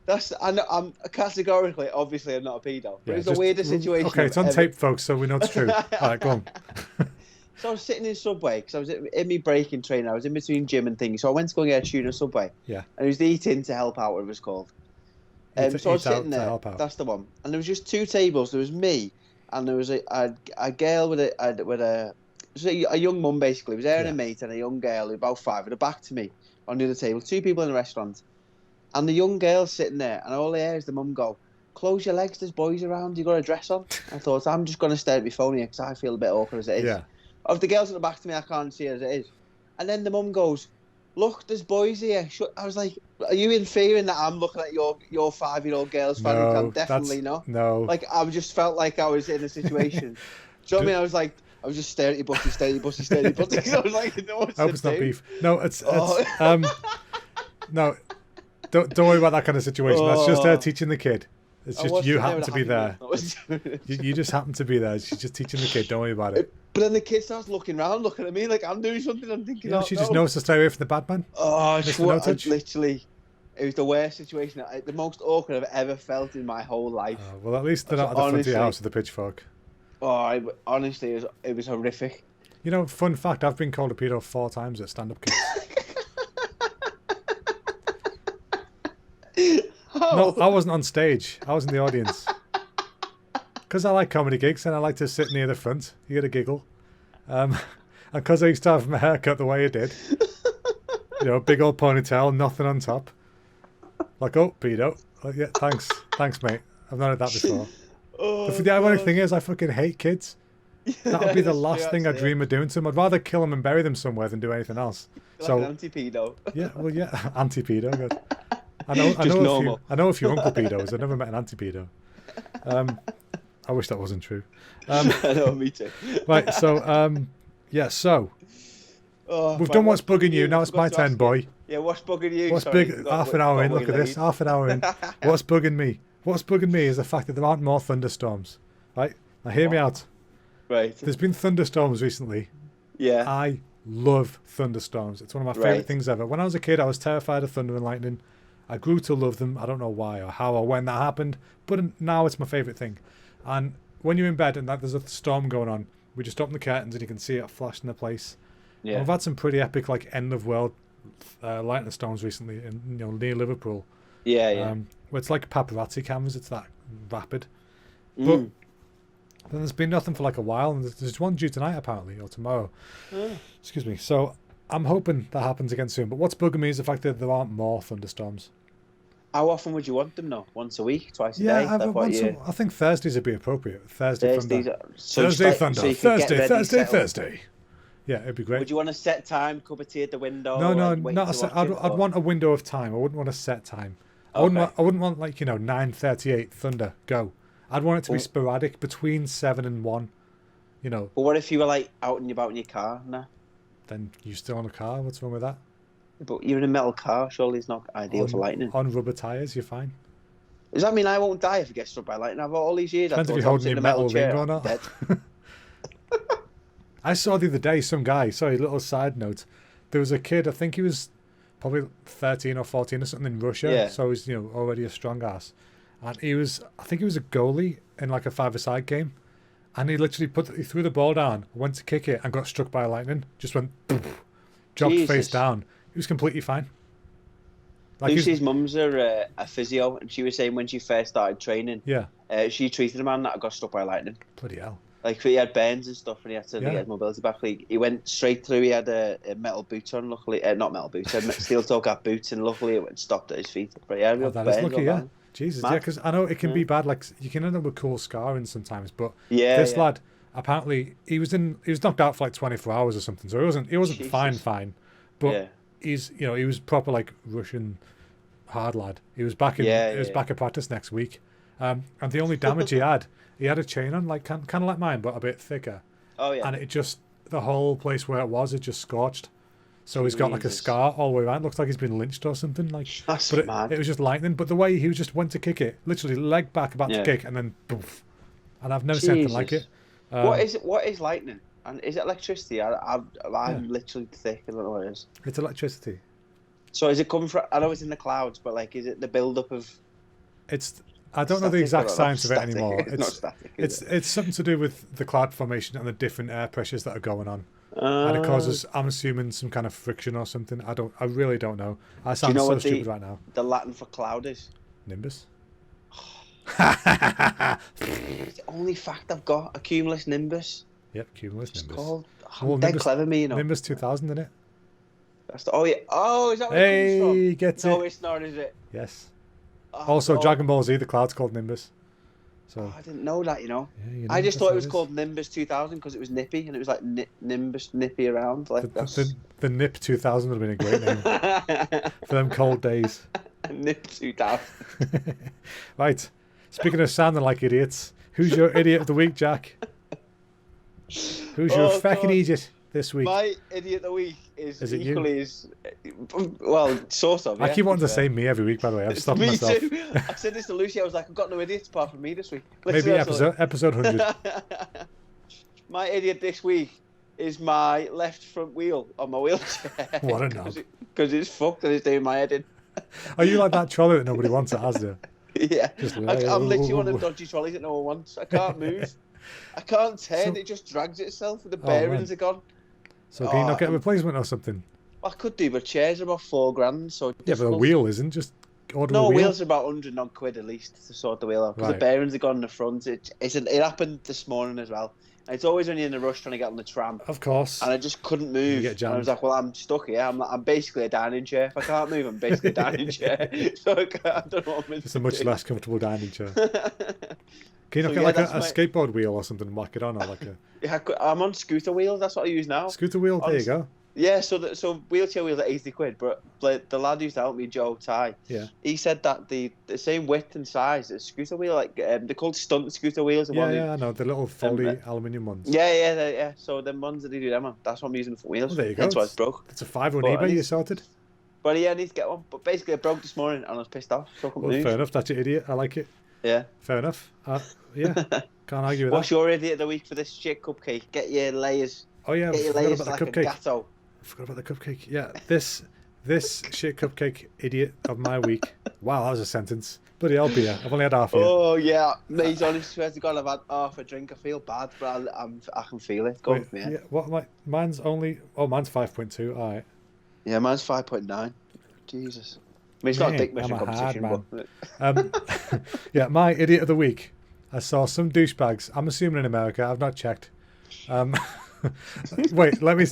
That's. I'm categorically, obviously, I'm not a pedo. But Yeah, it's the just- weirdest situation. Okay, it's on I've ever- tape, folks, so we know it's true. All right, go on. So I was sitting in Subway because I was in my breaking training. I was in between gym and things. So I went to go and get a tuna Subway. Yeah. And it was the Eat In to Help Out, whatever it's called. Eat- So I was Eat Out sitting to there. Help Out. That's the one. And there was just two tables. There was me, and there was a girl with a young mum basically. It was her and Yeah. a mate and a young girl who about 5 at the back to me on the other table. Two people in the restaurant, and the young girl's sitting there, and all I hear is the mum go, "Close your legs. There's boys around. You got a dress on." I thought I'm just gonna stare at my phone here because I feel a bit awkward as it is. Yeah. Of the girls at the back to me, I can't see her as it is. And then the mum goes, "Look, there's boys here." I was like, "Are you inferring that I'm looking at your 5-year-old girl's fan who No, can definitely that's not?" no. Like I just felt like I was in a situation. Do you know what I mean? I was like, I was just staring at your bussy, staring at your bussy, staring at your bussy. 'Cause I was like, I don't know what I hope to it's not do. beef. No, it's Oh. no. Don't worry about that kind of situation. That's just her Oh. teaching the kid. It's I just was you sitting happen with to a be happy there. mouth. I was- You just happen to be there. She's just teaching the kid. Don't worry about it. But then the kid starts looking around, looking at me like I'm doing something. I'm thinking, Yeah, oh, she just no. knows to stay away from the bad man. Oh, Mr. I Notage? literally, it was the worst situation, the most awkward I've ever felt in my whole life. Well, at least they're not at the front of Honestly. your house with a pitchfork. Oh, honestly, it was horrific. You know, fun fact: I've been called a pedo 4 times at stand-up gigs. No, I wasn't on stage. I was in the audience. Because I like comedy gigs and I like to sit near the front. You get a giggle. And because I used to have my haircut the way I did, you know, big old ponytail, nothing on top. Like, oh, pedo. Like, yeah, thanks, mate. I've not had that before. Oh, The ironic thing is, I fucking hate kids. That would be the That's last true, thing I actually, dream of doing to them. I'd rather kill them and bury them somewhere than do anything else. like So an anti-pedo. yeah, well, yeah, anti-pedo. Good. I Just normal. know a few uncle pedos. I've never met an anti-pedo. I wish that wasn't true. I know, me too. Right, so yeah, so Oh, we've right, done what's bugging you. Now it's my Forgot to turn, ask you. boy. Yeah, what's bugging you? What's Sorry, big? forgot Half what- an hour in. forgot Look what at you this. Half an hour in. What's bugging me? What's bugging me is the fact that there aren't more thunderstorms. Right? Now hear me out. Right. There's been thunderstorms recently. Yeah. I love thunderstorms. It's one of my Right. favorite things ever. When I was a kid, I was terrified of thunder and lightning. I grew to love them. I don't know why or how or when that happened, but now it's my favorite thing. And when you're in bed and there's a storm going on, we just open the curtains and you can see it flash in the place. And Yeah. we've had some pretty epic, like end of world lightning storms recently, in near Liverpool. Yeah, yeah. Where it's like paparazzi cameras. It's that rapid. But Mm. then there's been nothing for like a while, and there's one due tonight apparently, or tomorrow. Oh. Excuse me. So I'm hoping that happens again soon. But what's bugging me is the fact that there aren't more thunderstorms. How often would you want them, though? Once a week? Twice a day? I think Thursdays would be appropriate. Thursday Thursdays. thunder. So Thursday just like- thunder. so you could get Thursday, ready, Thursday, settle. Thursday. Yeah, it'd be great. Would you want a set time, cup of tea at the window? No, and wait not a to set. watch it, I'd or- want a window of time. I wouldn't want a set time. I Okay. wouldn't want like 9:38 thunder go. I'd want it to be Well- sporadic between 7 and 1. You know, But what if you were like out and about in your car? Nah. then you still on a car. What's wrong with that? But you're in a metal car. Surely it's not ideal for lightning. On rubber tires, you're fine. Does that mean I won't die if I get struck by lightning? I've all these years. Depends I if thought you're I was holding in your a metal ring chair, or I'm not. dead. I saw the other day some guy. Sorry, little side note. There was a kid. I think he was probably 13 or 14 or something in Russia. Yeah. So he's already a strong ass, and he was. I think he was a goalie in like a 5-a-side game, and he literally he threw the ball down, went to kick it, and got struck by lightning. Just went, dropped face Jesus. down. He was completely fine. Like Lucy's mum's a physio, and she was saying when she first started training, yeah, she treated a man that got struck by lightning. bloody hell. Like he had burns and stuff, and he had to Yeah. get his mobility back. He went straight through. He had a metal boot on. Luckily, not metal boots, steel toe cap boots, and luckily it went stopped at his feet. But yeah, Oh, that is lucky, yeah. Jesus, Mad. yeah, because I know it can be Yeah. bad. Like you can end up with cool scarring sometimes, but Yeah, this yeah. lad, apparently he was knocked out for like 24 hours or something. So he wasn't Jesus. fine, but Yeah. he was proper like Russian hard lad. He was back in back at practice next week. And the only damage he had a chain on, like kind of like mine, but a bit thicker. Oh yeah. And it just, the whole place where it was scorched. So he's got like a Jesus. scar all the way around. Looks like he's been lynched or something. Like, That's but mad. it was just lightning. But the way he just went to kick it, literally leg back about to kick, and then poof. And I've never seen anything like it. Jesus. What is lightning? And is it electricity? I'm literally thick. I don't know what it is. It's electricity. So is it coming from? I know it's in the clouds, but like, is it the build-up of? I don't know the Static? exact I don't know. science of it Static. anymore. It's not static, is It's something to do with the cloud formation and the different air pressures that are going on. And it causes, I'm assuming, some kind of friction or something. I really don't know. I sound know so what stupid right now. The Latin for cloud is? Nimbus. It's the only fact I've got. A cumulus nimbus. Yep, cumulus It's nimbus. called. Well, Dead clever, me, you know. Nimbus 2000, isn't it? That's the, oh yeah. Oh, is that where it comes Hey, from? gets No, it. it's not, is it? Yes. Oh, Also, God. Dragon Ball Z, the cloud's called Nimbus. So Oh, I didn't know that, you know. yeah, you know, I just that's thought what it was is. called Nimbus 2000 because it was nippy and it was like Nimbus nippy around. Like that's... The Nip 2000 would have been a great name for them cold days. Nip 2000. Right. Speaking of sounding like idiots, who's your idiot of the week, Jack? Who's your Oh, fucking God. idiot this week? My idiot of the week is Is it you? equally as well, sort of. I yeah, keep wanting to fair. say me every week, by the way. I'm stopping Me myself. too. I said this to Lucy. I was like, I've got no idiots apart from me this week. Maybe episode 100. My idiot this week is my left front wheel on my wheelchair. What a knob. Because it's fucked and it's doing my head in. Are you like that trolley that nobody wants at Asda? Yeah. Just I'm literally one of the dodgy trolleys that no one wants. I can't move. I can't turn. So- It just drags itself. The Oh, bearings man. are gone. So can you not get a I'm- replacement or something? I could do, but chairs are about $4,000. So Yeah, but a difficult. wheel isn't. Just order No, a wheel. wheels are about 100 odd quid at least to sort the wheel out. Because Right. the bearings are gone in the front. It happened this morning as well. And it's always when you're in a rush trying to get on the tram. Of course. And I just couldn't move. get And jammed. I was like, well, I'm stuck here. I'm basically a dining chair. If I can't move, I'm basically a dining chair. So I don't know what I'm meant Just to a much do. less comfortable dining chair. Can you not So, get yeah, like a that's my- skateboard wheel or something and whack it on, or like a Yeah, I'm on scooter wheels. That's what I use now. scooter wheel? There you go. Yeah, so wheelchair wheels are 80 quid, but the lad who's helped me, Joe Ty, Yeah. he said that the same width and size as scooter wheel, like they're called stunt scooter wheels. The Yeah, one yeah, I know the little foldy aluminium ones. yeah. So the ones that he do them on, that's what I'm using for wheels. Oh, there you go. That's why it's broke. It's a $5 on But I eBay. need- You sorted. But yeah, I need to get one. But basically, it broke this morning and I was pissed off. So I couldn't Well, move. fair enough. That's your idiot. I like it. Yeah. Fair enough. Yeah, can't argue with What's that. your idiot of the week for this shit cupcake? Get your layers. Oh yeah, I Get your forgot layers about like the a cupcake. gatto. I forgot about the cupcake. Yeah, this shit cupcake idiot of my week. Wow, that was a sentence. Bloody hell, beer. I've only had half here. Oh yeah, mate. Honest, swear to God, I've had half a drink. I feel bad, but I can feel it. Go Wait, with me. yeah, what? Mine's only. Oh, mine's 5.2. All right. Yeah, mine's 5.9. Jesus. I mean, it's not a Man, dick mission I'm a hard competition, man. but Yeah, my idiot of the week. I saw some douchebags. I'm assuming in America. I've not checked. Wait, let me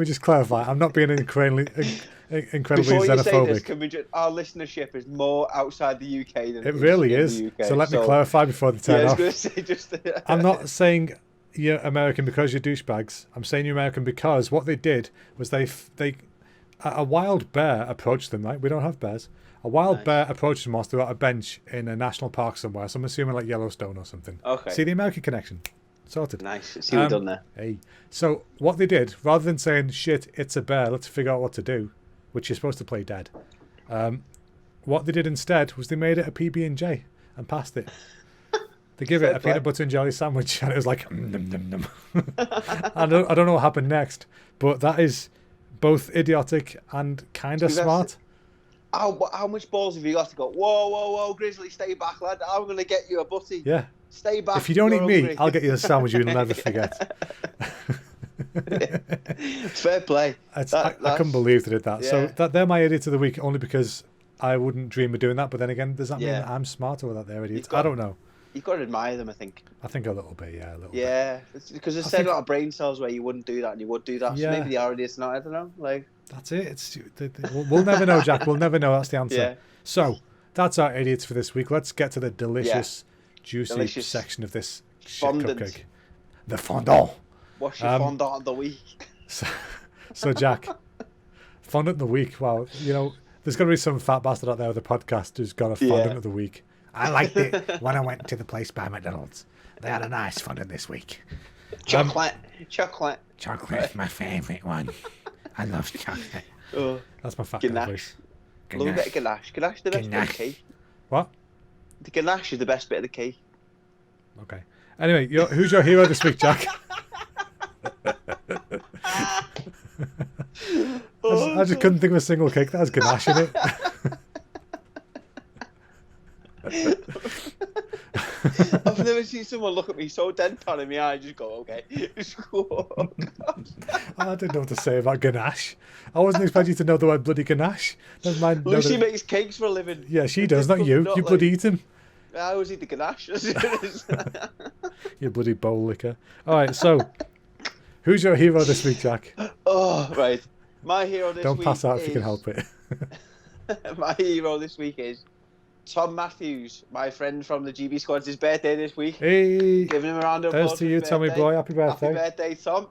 just clarify. I'm not being incredibly before you say this, xenophobic. can we just, our listenership is more outside the UK than It really in is. the UK. So let me clarify before they Yeah, I turn was off. going to say just. I'm not saying you're American because you're douchebags. I'm saying you're American because what they did was a wild bear approached them. Right, we don't have bears. A wild bear approached them whilst they were at a bench in a national park somewhere. So I'm assuming like Yellowstone or something. Okay. See the American connection. Sorted. Nice. See what we've done there. Hey. So what they did, rather than saying shit, it's a bear, let's figure out what to do, which you're supposed to play dead. What they did instead was they made it a PB&J and passed it. They give it Fair a play. peanut butter and jelly sandwich, and it was like, num, num, num. I don't know what happened next, but that is both idiotic and kind of See, that's- smart. How much balls have you got to go? Whoa, Grizzly, stay back, lad. I'm going to get you a butty. Yeah. Stay back. If you don't eat you're me, hungry. I'll get you a sandwich you'll never forget. Fair play. I That's- couldn't believe they did that. So yeah. they're my idiots of the week only because I wouldn't dream of doing that. But then again, does that mean Yeah. I'm smarter or that they're idiots? You've got- I don't know. You've got to admire them, I think. I think a little bit, yeah, a little bit. Yeah, because there's I said think- a lot of brain cells where you wouldn't do that and you would do that. Yeah. So maybe they are idiots not. I don't know. Like, That's it. We'll never know, Jack. We'll never know. That's the answer. Yeah. So that's our idiots for this week. Let's get to the delicious, juicy Delicious. section of this shit Fondant. cupcake. The fondant. What's your fondant of the week? So Jack, fondant of the week. Wow, you know, there's got to be some fat bastard out there with a podcast who's got a fondant of the week. I liked it when I went to the place by McDonald's. They had a nice fondant this week. Chocolate. Chocolate's my favourite one. I love chocolate. Oh, That's my fat guy ganache. voice. love a bit of ganache. Ganache is the best bit of the cake. What? The ganache is the best bit of the cake. Okay. Anyway, who's your hero this week, Jack? I just couldn't think of a single cake that has ganache in it. I've never seen someone look at me so deadpan in my eye. Just go, okay. I didn't know what to say about ganache. I wasn't expecting you to know the word bloody ganache. Never mind. Lucy makes cakes for a living. Yeah, she does, not you. You bloody eat them. I always eat the ganache. You bloody bowl licker. All right, so who's your hero this week, Jack? Oh, right. My hero this week Don't pass out if you can help it. My hero this week is Tom Matthews, my friend from the GB squad. It's his birthday this week. Hey, Giving him a round of applause. to you, Tommy boy. Happy birthday. Happy birthday, Tom.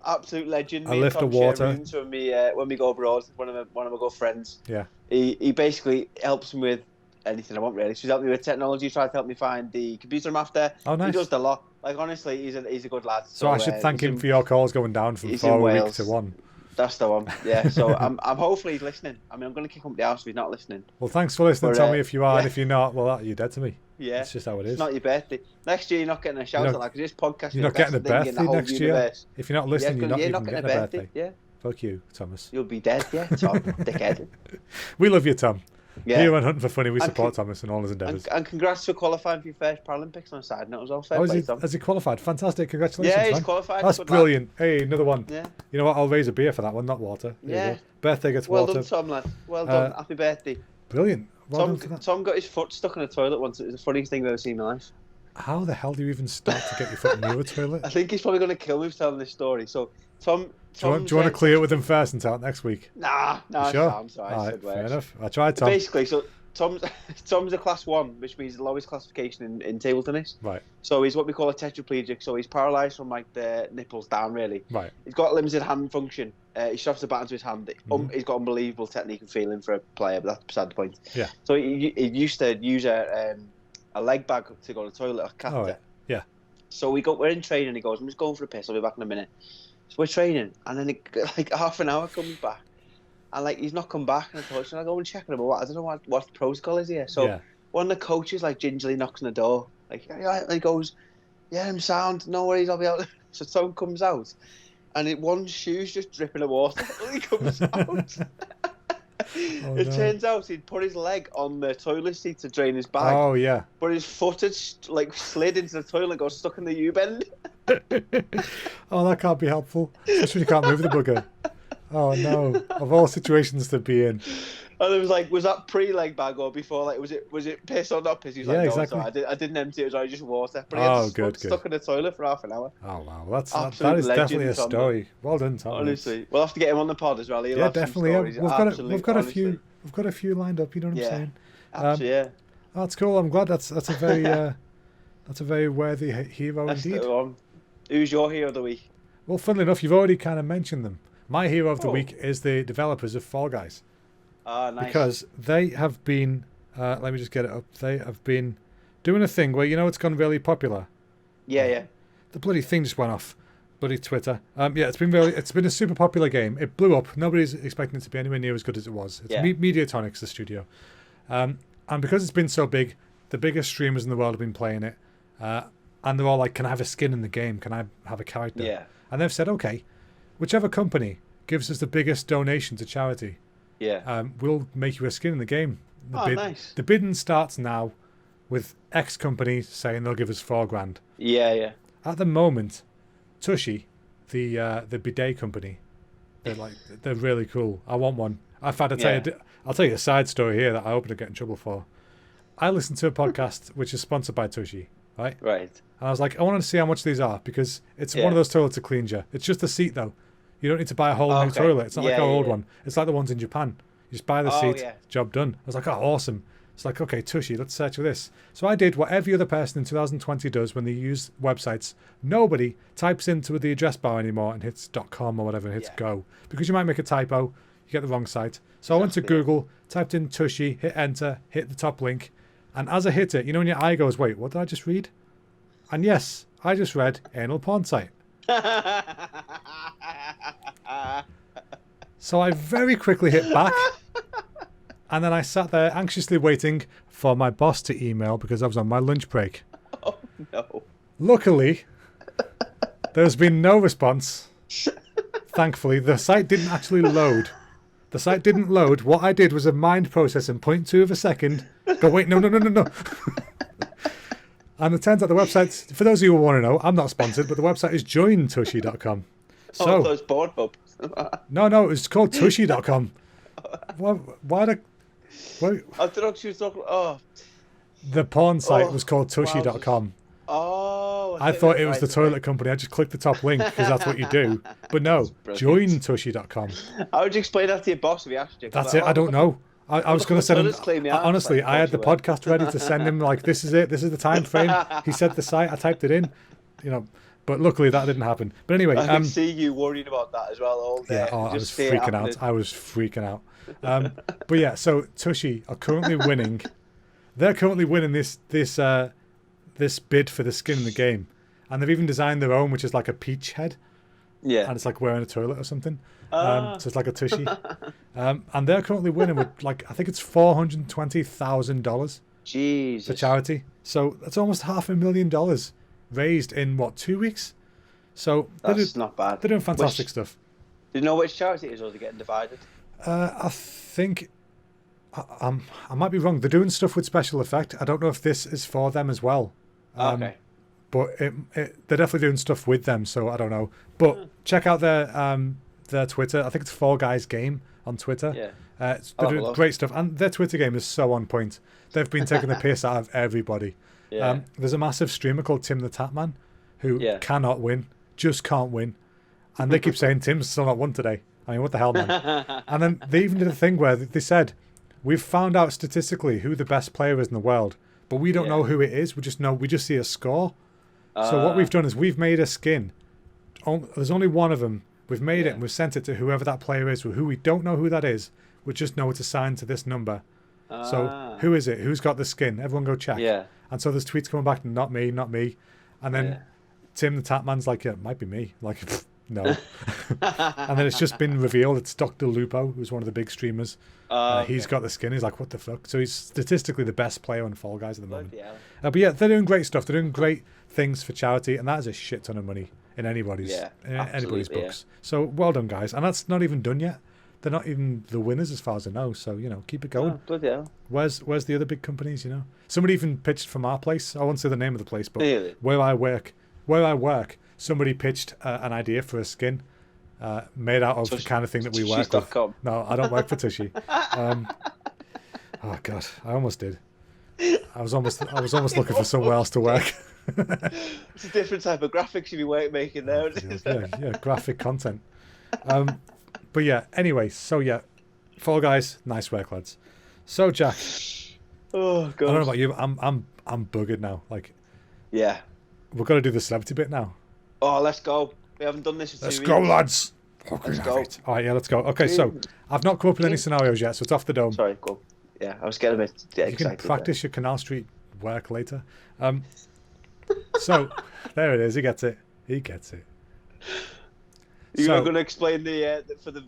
Absolute legend. A lift of water. When we go abroad, one of my good friends. Yeah. He basically helps me with anything I want, really. She's helped me with technology, tried to help me find the computer I'm after. Oh, nice. He does the lot. Like, honestly, he's a good lad. So I should thank him for your calls going down from 4 a week to 1. That's the one. Yeah. So I'm hopefully he's listening. I mean, I'm going to kick him up the house if he's not listening. Well, thanks for listening, Tommy. If you are, and if you're not, well, you're dead to me. Yeah. It's just how it is. It's not your birthday. Next year, you're not getting a shout out because this podcast. You're not getting a birthday next year. If you're not listening, you're not even getting a birthday. Yeah. Fuck you, Thomas. You'll be dead, yeah, Tom. Dickhead. We love you, Tom. Yeah. Here on Hunting for Funny, we support Thomas and all his endeavours. And congrats for qualifying for your first Paralympics on a side note as well. Has he qualified? Fantastic. Congratulations, Yeah, he's man. qualified. That's brilliant. Hey, another one. Yeah. You know what? I'll raise a beer for that one, not water. There you go. Birthday gets well water. Well done, Tom, lad. Well done. Happy birthday. Brilliant. Well done for that. Tom got his foot stuck in a toilet once. It was the funniest thing I've ever seen in my life. How the hell do you even start to get your foot near a toilet? I think he's probably going to kill me for telling this story. So, Tom... Do you want to clear it with him first and tell it next week? Nah, sure? Sounds all right, fair enough. I tried, Tom. Basically, so Tom's a class 1, which means the lowest classification in table tennis. Right. So he's what we call a tetraplegic. So he's paralysed from like the nipples down, really. Right. He's got limited hand function. He straps the bat into his hand. He's got unbelievable technique and feeling for a player, but that's beside the point. Yeah. So he used to use a leg bag to go to the toilet, a catheter. Oh, yeah. So we're in training. He goes, I'm just going for a piss. I'll be back in a minute. So we're training, and then like half an hour comes back, and like he's not come back. And I thought, should I go and check him? I don't know what the protocol is here. So one of the coaches like gingerly knocks on the door, like he goes, yeah, I'm sound. No worries, I'll be out. So Tom comes out, and one shoe's just dripping of water. He comes out. Turns out he'd put his leg on the toilet seat to drain his bag. Oh yeah. But his foot had like slid into the toilet and got stuck in the U-bend. Oh, that can't be helpful. Especially when you can't move the bugger. Oh no! Of all situations to be in. And it was like, was that pre-leg bag or before? Like, was it piss or not piss? He was like, no, exactly. sorry, I didn't empty it. It was only just water. But he had good. stuck in the toilet for half an hour. Oh wow, that is definitely a story. Well done, Tom. Honestly, we'll have to get him on the pod as well. He'll have definitely. We've got a few lined up. You know what I'm saying? Absolutely, yeah. That's cool. I'm glad. That's a very that's a very worthy hero indeed. Who's your hero of the week? Well, funnily enough, you've already kind of mentioned them. My hero of the week is the developers of Fall Guys. Ah, nice. Because they have been, let me just get it up. They have been doing a thing where, it's gone really popular. Yeah. The bloody thing just went off. Bloody Twitter. It's been a super popular game. It blew up. Nobody's expecting it to be anywhere near as good as it was. It's Mediatonics, the studio. And because it's been so big, the biggest streamers in the world have been playing it. And they're all like, can I have a skin in the game? Can I have a character? Yeah. And they've said, okay, whichever company gives us the biggest donation to charity, we'll make you a skin in the game. Nice. The bidding starts now with X company saying they'll give us $4,000. Yeah. At the moment, Tushy, the bidet company, they're really cool. I want one. In fact, I'll tell you a side story here that I hope I don't get in trouble for. I listened to a podcast which is sponsored by Tushy. Right. And I was like, I want to see how much these are because it's one of those toilets that cleans you. It's just a seat though. You don't need to buy a whole new toilet. It's not like our old one. It's like the ones in Japan. You just buy the seat, job done. I was like, oh, awesome. It's like, okay, Tushy, let's search for this. So I did what every other person in 2020 does when they use websites. Nobody types into the address bar anymore and hits .com or whatever and hits go. Because you might make a typo, you get the wrong site. So I went to Google, typed in Tushy, hit enter, hit the top link. And as I hit it, you know when your eye goes, wait, what did I just read? And yes, I just read anal porn site. So I very quickly hit back. And then I sat there anxiously waiting for my boss to email because I was on my lunch break. Oh, no. Luckily, there's been no response. Thankfully, the site didn't actually load. The site didn't load. What I did was a mind process in 0.2 of a second. Go, wait, no. And it turns out the website, for those of you who want to know, I'm not sponsored, but the website is jointushy.com. So, those Pornhub. No, it's called tushy.com. Why I thought she was talking. Oh, the porn site was called tushy.com. oh! I thought it was the toilet company. I just clicked the top link because that's what you do. But no, jointushy.com. How would you explain that to your boss if he asked you? That's it. I don't know. I was going to send him. Honestly, I had the podcast. podcast ready to send him. Like, this is it. This is the time frame. He said the site. I typed it in. But luckily that didn't happen. But anyway, I can see you worried about that as well all day. Yeah, I was freaking out. I was freaking out. But yeah, so Tushy are currently winning. They're currently winning this bid for the skin in the game, and they've even designed their own, which is like a peach head. Yeah, and it's like wearing a toilet or something. So it's like a Tushy. And they're currently winning with I think it's $420,000. Jesus. For charity. So that's almost $500,000 raised in 2 weeks. So that's not bad. They're doing fantastic stuff. Do you know which charity it is, or are they getting divided? I think I might be wrong. They're doing stuff with special effect. I don't know if this is for them as well. Okay. But they're definitely doing stuff with them, so I don't know. But check out their Twitter. I think it's Fall Guys Game on Twitter. Yeah. They're doing great stuff, and their Twitter game is so on point. They've been taking the piss out of everybody. Yeah. There's a massive streamer called Tim the Tatman who cannot win, just can't win, and they keep saying Tim's still not won today. I mean, what the hell, man? And then they even did a thing where they said, we've found out statistically who the best player is in the world, but we don't know who it is. We just see a score. So what we've done is we've made a skin. There's only one of them. We've made it and we've sent it to whoever that player is, who we don't know who that is. We just know it's assigned to this number. So who is it? Who's got the skin? Everyone go check. Yeah. And so there's tweets coming back, not me. And then Tim the Tatman's like, yeah, it might be me. Like, no. And then it's just been revealed it's Dr. Lupo, who's one of the big streamers. He's got the skin. He's like, what the fuck? So he's statistically the best player on Fall Guys at the moment. But yeah, they're doing great stuff. They're doing great things for charity, and that is a shit ton of money in anybody's books. So well done, guys. And that's not even done yet. They're not even the winners as far as I know. So, keep it going. Oh, bloody hell. Where's the other big companies, Somebody even pitched from our place. I won't say the name of the place, but really? where I work, somebody pitched an idea for a skin made out of the kind of thing that we work with. No, I don't work for Tushy. Oh God, I almost did. I was almost looking for somewhere else to work. It's a different type of graphics you'd be making there. Yeah, graphic content. But yeah, anyway, so yeah, Fall Guys, nice work, lads. So Jack, oh God, I don't know about you, but I'm buggered now. Like, yeah, we've got to do the celebrity bit now. Oh, let's go. We haven't done this for 2 weeks. Let's go, lads. Let's go. All right, yeah, let's go. Okay, so I've not come up with any scenarios yet, so it's off the dome. Sorry, go. Yeah, I was getting a bit excited. You can practice your Canal Street work later. So there it is. He gets it. You're not going to explain for the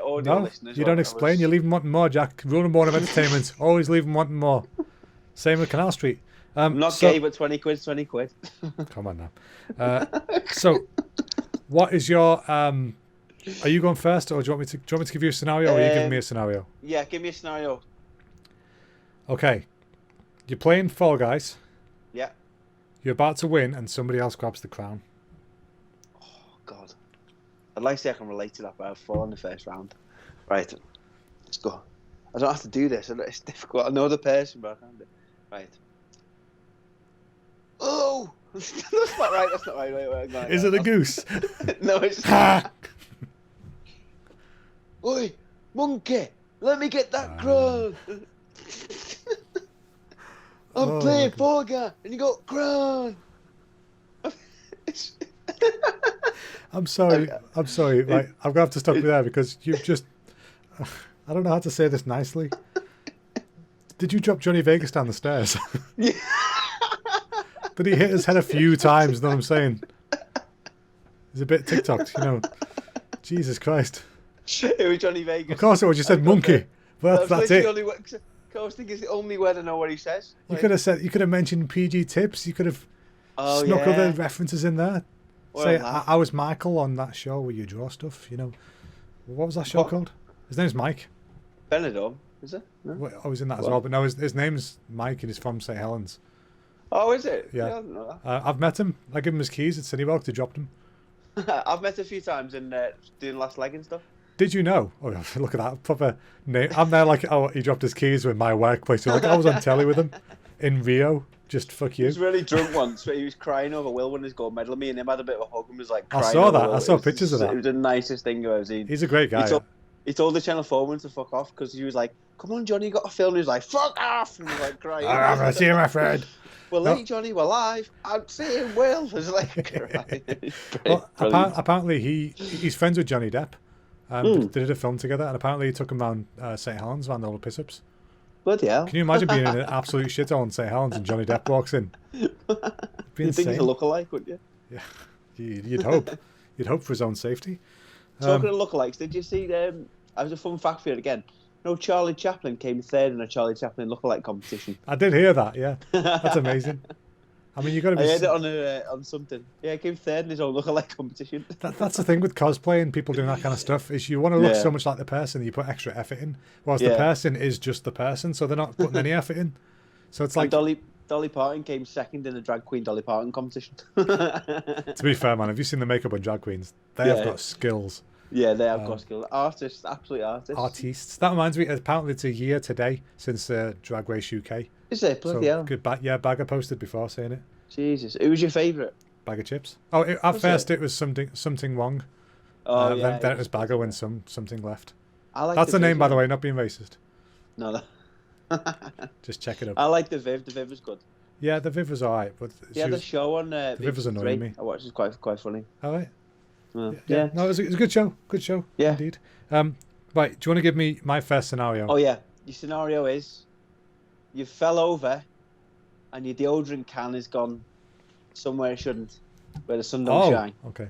audio listeners? You don't explain. You leave them wanting more, Jack. Rule number one of entertainment. Always leave them wanting more. Same with Canal Street. I'm not gay, but 20 quid's 20 quid. Come on now. So, what is your... are you going first, or do you want me to give you a scenario, or are you giving me a scenario? Yeah, give me a scenario. Okay. You're playing Fall Guys. Yeah. You're about to win, and somebody else grabs the crown. Oh, God. I'd like to say I can relate to that, but I've fallen in the first round. Right. Let's go. I don't have to do this. It's difficult. I know the person, but I can't do it. Right. Oh! That's not right. Wait. Is it a goose? No, it's... Oi! Monkey! Let me get that crown! I'm Oh, playing my Fall Guy, and you go, Gran. I'm sorry. I'm sorry. Right, I'm gonna have to stop you there because you've just. I don't know how to say this nicely. Did you drop Johnny Vegas down the stairs? Did he hit his head a few times? Know what I'm saying? He's a bit TikToked, you know. Jesus Christ. It was Johnny Vegas. Of course it was. You said monkey. Well, that's it. I was thinking it's the only word I know what he says. You could have said. You could have mentioned PG tips. You could have snuck other references in there. Well, Say, I was Michael on that show where you draw stuff. You know, what was that show called? His name's Mike. Benidorm, is it? No? Well, I was in that as well, but no, his name's Mike and he's from St Helens. Oh, is it? Yeah. I didn't know I've met him. I gave him his keys at Cineworld. He dropped them. that. I've met a few times in doing last leg and stuff. Did you know? Oh, look at that proper name. I'm there like, oh, he dropped his keys with my workplace. Like, I was on telly with him in Rio. Just fuck you. He was really drunk once, but he was crying over Will winning his gold medal. Me and him had a bit of a hug and was like I crying. saw over that. Will. I saw pictures of that. It was the nicest thing I've ever seen. He's a great guy. He told the Channel 4 woman to fuck off because he was like, "Come on, Johnny, you got to film." And he was like, "Fuck off!" And he was like crying. I'm gonna see my friend. We're late, Johnny. We're live. I'm seeing Will. It was like crying. Well, apparently he's friends with Johnny Depp. They did a film together, and apparently he took him around St Helens around all the piss-ups. Bloody hell. Can you imagine being in an absolute shithole in St Helens and Johnny Depp walks in? You'd think he's a lookalike, wouldn't you? Yeah, you'd hope. You'd hope for his own safety. Talking of lookalikes, did you see them? I was a fun fact for you again. No, Charlie Chaplin came third in a Charlie Chaplin lookalike competition. I did hear that. Yeah, that's amazing. I mean, you got to be. I heard it on something. Yeah, he came third in his own lookalike competition. That's the thing with cosplay and people doing that kind of stuff is you want to look so much like the person that you put extra effort in, whereas the person is just the person, so they're not putting any effort in. So it's like and Dolly Parton came second in a drag queen Dolly Parton competition. To be fair, man, have you seen the makeup on drag queens? They have got skills. Yeah, they have got skills. Artists, absolute artists. Artistes. That reminds me, apparently it's a year today since Drag Race UK. Is it? Bloody hell. Good Bagger posted before saying it. Jesus. Who was your favourite? Bag of chips. Oh, at first it was something wrong. Oh, Then it was Bagger when something left. That's the name, by the way, not being racist. No. Just check it up. I like the Viv. The Viv was good. Yeah, the Viv was alright, but she had a show on the Viv was annoying me. I watched it. Quite funny. Alright. Yeah. No, it was a good show. Good show. Yeah. Indeed. Right, do you want to give me my first scenario? Oh yeah. Your scenario is you fell over and your deodorant can has gone somewhere it shouldn't, where the sun don't shine. Okay.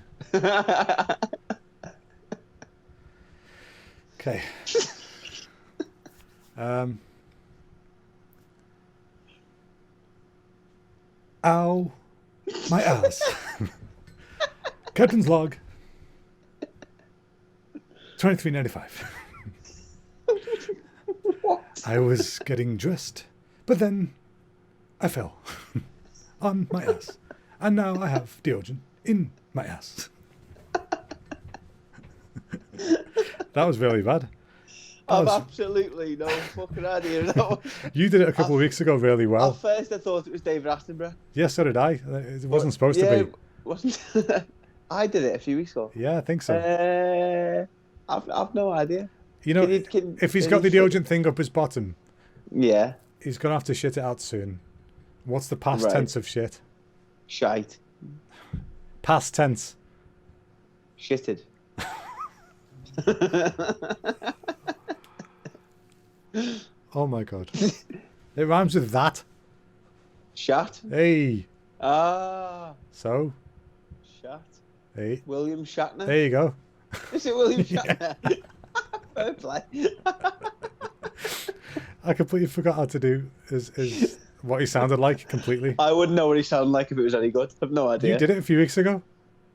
Okay. Ow, my ass. Captain's log. 23.95. What? I was getting dressed, but then I fell on my ass, and now I have deodorant in my ass. That was really bad. I've absolutely no fucking idea. No. You did it a couple of weeks ago really well. At first I thought it was David Attenborough. Yeah, so did I. It wasn't supposed to be. Wasn't. I did it a few weeks ago. Yeah, I think so. I've no idea. You know, if he's got the deodorant thing up his bottom, yeah, he's going to have to shit it out soon. What's the past tense of shit? Shite. Past tense. Shitted. Oh my god. It rhymes with that. Shat. Hey. Ah. So? Shat. Hey. William Shatner. There you go. Is it William Shatner? Fair play. I completely forgot how to do is what he sounded like completely. I wouldn't know what he sounded like if it was any good. I've no idea. You did it a few weeks ago?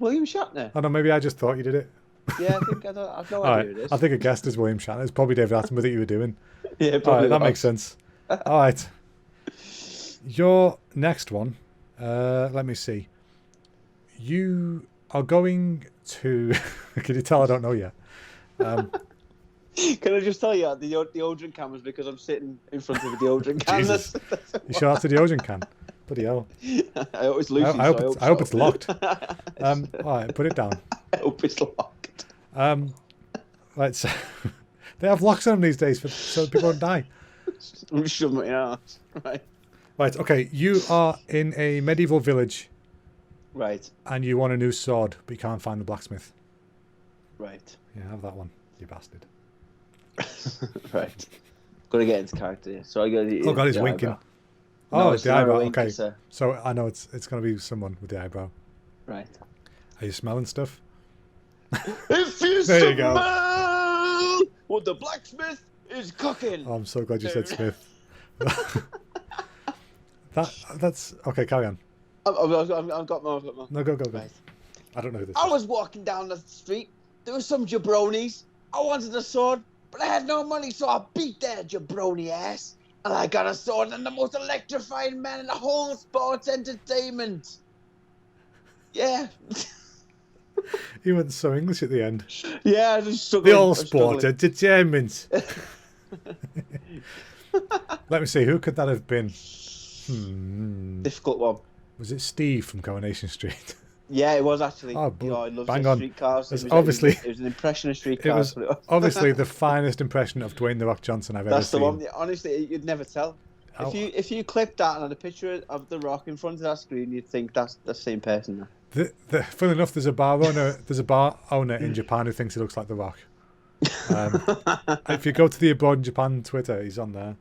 William Shatner? Oh no, maybe I just thought you did it. Yeah, I've no idea who it is. I think a guest is William Shatner. It's probably David Attenborough that you were doing. Yeah, probably. Alright, that makes sense. Alright. Your next one, let me see. You are going to... Can you tell I don't know yet? Can I just tell you, the deodorant can was because I'm sitting in front of a deodorant can. Jesus. You sure that's a deodorant can? Bloody hell. I hope it's Lucy's, I hope it's locked. Alright, put it down. I hope it's locked. Right, so they have locks on them these days so people don't die. I'm shoving my ass. Right. Right, okay. You are in a medieval village Right. and you want a new sword, but you can't find the blacksmith. Right. Yeah, have that one, you bastard. Right. Gotta get into character here. So I got. Oh god, he's winking. No, Oh, it's the not a eyebrow. wink, Okay, it's a- so I know it's going to be someone with the eyebrow. Right. Are you smelling stuff? If you There you go. smell what the blacksmith is cooking. Oh, I'm so glad you said Smith. That's okay. Carry on. I've got more. No, go. Right. I don't know who this I is. was walking down the street. There were some jabronis. I wanted a sword, but I had no money, so I beat their jabroni ass. And I got a sword and the most electrifying man in the whole sports entertainment. Yeah. He went so English at the end. Yeah, I just The struggling. all I'm sport struggling. entertainment. Let me see. Who could that have been? Difficult one. Was it Steve from Coronation Street? Yeah, it was actually. Oh, I love bang the on. streetcars. It's It was, obviously- it was an impression of It streetcars. was obviously the finest impression of Dwayne the Rock Johnson I've ever That's the seen. one. Honestly, you'd never tell. Oh. If you clip that and had a picture of the Rock in front of that screen, you'd think that's the same person. Funnily enough, there's a bar owner in Japan who thinks he looks like The Rock. If you go to the Abroad in Japan Twitter, he's on there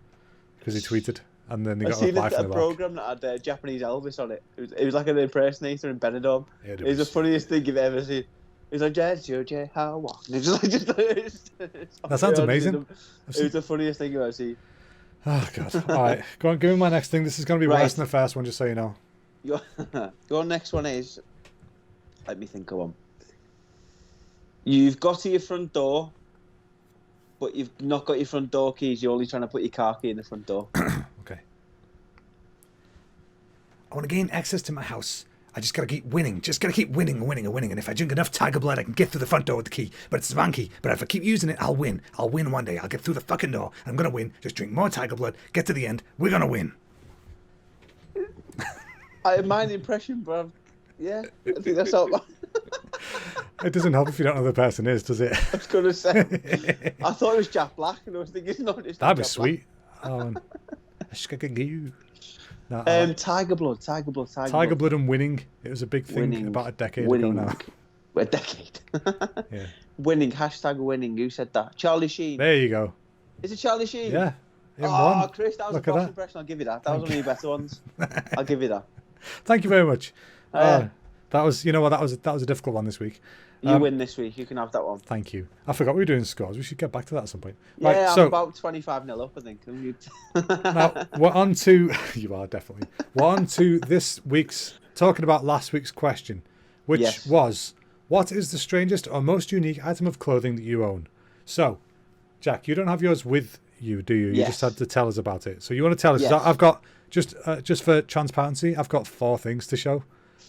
because he tweeted, and then he I got a seen reply a from The Rock. program that had Japanese Elvis on it. It was like an impersonator in Benidorm. Yeah, It was the funniest thing you've ever seen. He's like, J, how walk? That sounds amazing. It was the funniest thing you've ever seen. Oh god! All right, go on. Give me my next thing. This is going to be Right. worse than the first one, just so you know. Your next one is. Let me think of one. You've got to your front door, but you've not got your front door keys. You're only trying to put your car key in the front door. Okay. I want to gain access to my house. I just gotta keep winning. Just gotta keep winning. And if I drink enough Tiger Blood, I can get through the front door with the key. But it's the wrong key. But if I keep using it, I'll win. I'll win one day. I'll get through the fucking door. I'm gonna win. Just drink more Tiger Blood. Get to the end. We're gonna win. I mind the impression, but yeah, I think that's all. It doesn't help if you don't know who the person is, does it? I was gonna say. I thought it was Jack Black, and I was thinking, no, it's not That'd be Jack sweet. Oh, I just gotta get you. No, Black. Tiger Blood. Tiger Blood and winning. It was a big thing Winning. about a decade Winning. ago now. A decade. Yeah. Winning. Hashtag winning. Who said that? Charlie Sheen. There you go. Is it Charlie Sheen? Yeah. In Oh, one. Chris, that was Look a at boss that. impression. I'll give you that. That was one of your better ones. I'll give you that. Thank you very much. Yeah. That was, you know what, that was a difficult one this week. You win this week. You can have that one. Thank you. I forgot we were doing scores. We should get back to that at some point. Yeah, Right, I'm so about 25-0 up, I think. now we're on to you are definitely. We're on to this week's talking about last week's question, which Yes. was, what is the strangest or most unique item of clothing that you own? So, Jack, you don't have yours with you, do you? You Yes. just had to tell us about it. So you want to tell us? Yes. I've got just for transparency, I've got 4 things to show.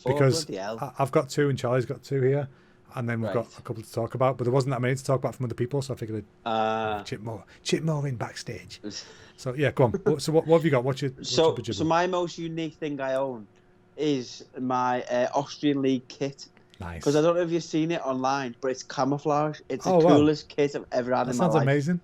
Because bloody hell. I've got 2 and Charlie's got 2 here, and then we've got Right. a couple to talk about. But there wasn't that many to talk about from other people, so I figured I'd chip more in backstage. So yeah, go on. So what have you got? What's your So bajibble? my most unique thing I own is my Austrian League kit. Nice. Because I don't know if you've seen it online, but it's camouflage. It's the Oh, wow. coolest kit I've ever had That in my sounds life. amazing.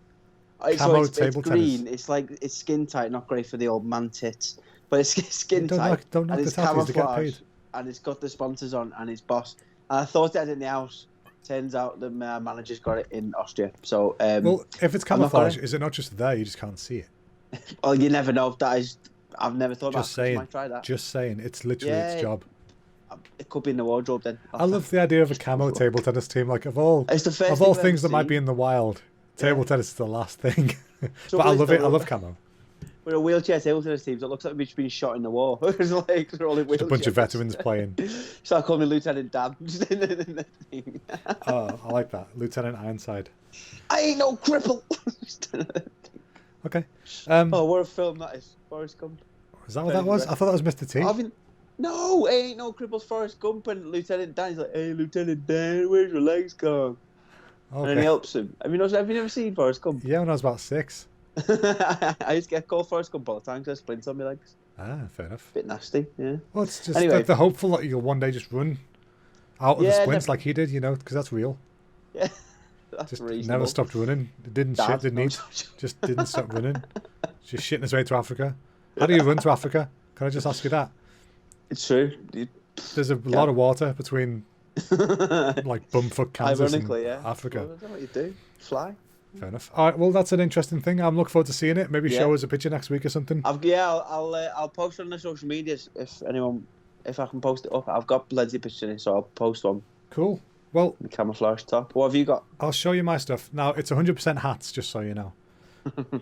So Camo it's table green. tennis. It's skin tight, not great for the old man tits, but it's skin Don't tight. knock- don't knock and the it's tatties, they get camouflage, paid. and it's got the sponsors on, and it's Boss. And I thought I had it in the house. Turns out the manager's got it in Austria. So Well, if it's I'm not camouflage, gonna- is it not just there? You just can't see it. well, you never know. That is, I've never thought Just about it. saying. Might try that. Just saying. It's literally Yeah. its job. It could be in the wardrobe then. I love the idea of a camo table tennis team. Like of all It's the first of all thing I've things that might seen. be in the wild, table tennis is the last thing. So But I what is love the it. I one- love camo. We're a wheelchair table tennis team, so it looks like we've just been shot in the war. It's like they're all in Just a bunch of wheelchairs. veterans playing. So I call me Lieutenant Dan. Just in the thing. Oh, I like that. Lieutenant Ironside. I ain't no cripple. Okay. Oh, what a film that is. Forrest Gump. Is that what that was? I thought that was Mr. T. No, ain't no cripples. Forrest Gump and Lieutenant Dan. He's like, hey, Lieutenant Dan, where's your legs gone? And then he Okay. helps him. Have you never seen Forrest Gump? Yeah, when I was about 6. I used to get called Forrest Gump all the time because I splints on my legs. Ah, fair enough. Bit nasty, yeah. Well, it's just Anyway. the hopeful that you'll one day just run out of the Yeah, splints never- like he did, you know, because that's real. Yeah, that's Just reasonable. never stopped running. Didn't Dad, shit, didn't no, eat. Just didn't stop running. Just shitting his way to Africa. How do you run to Africa? Can I just ask you that? It's true. There's a lot of water between, like, Bumfuck, Kansas and Ironically, yeah. Africa. Well, that's what you do. Fly. Fair enough. All right, well, that's an interesting thing. I'm looking forward to seeing it. Maybe Yeah. show us a picture next week or something. I'll post it on the social medias if I can post it up. I've got plenty of pictures in it, so I'll post one. Cool. Well, The camouflage top. What have you got? I'll show you my stuff. Now, it's 100% hats, just so you know.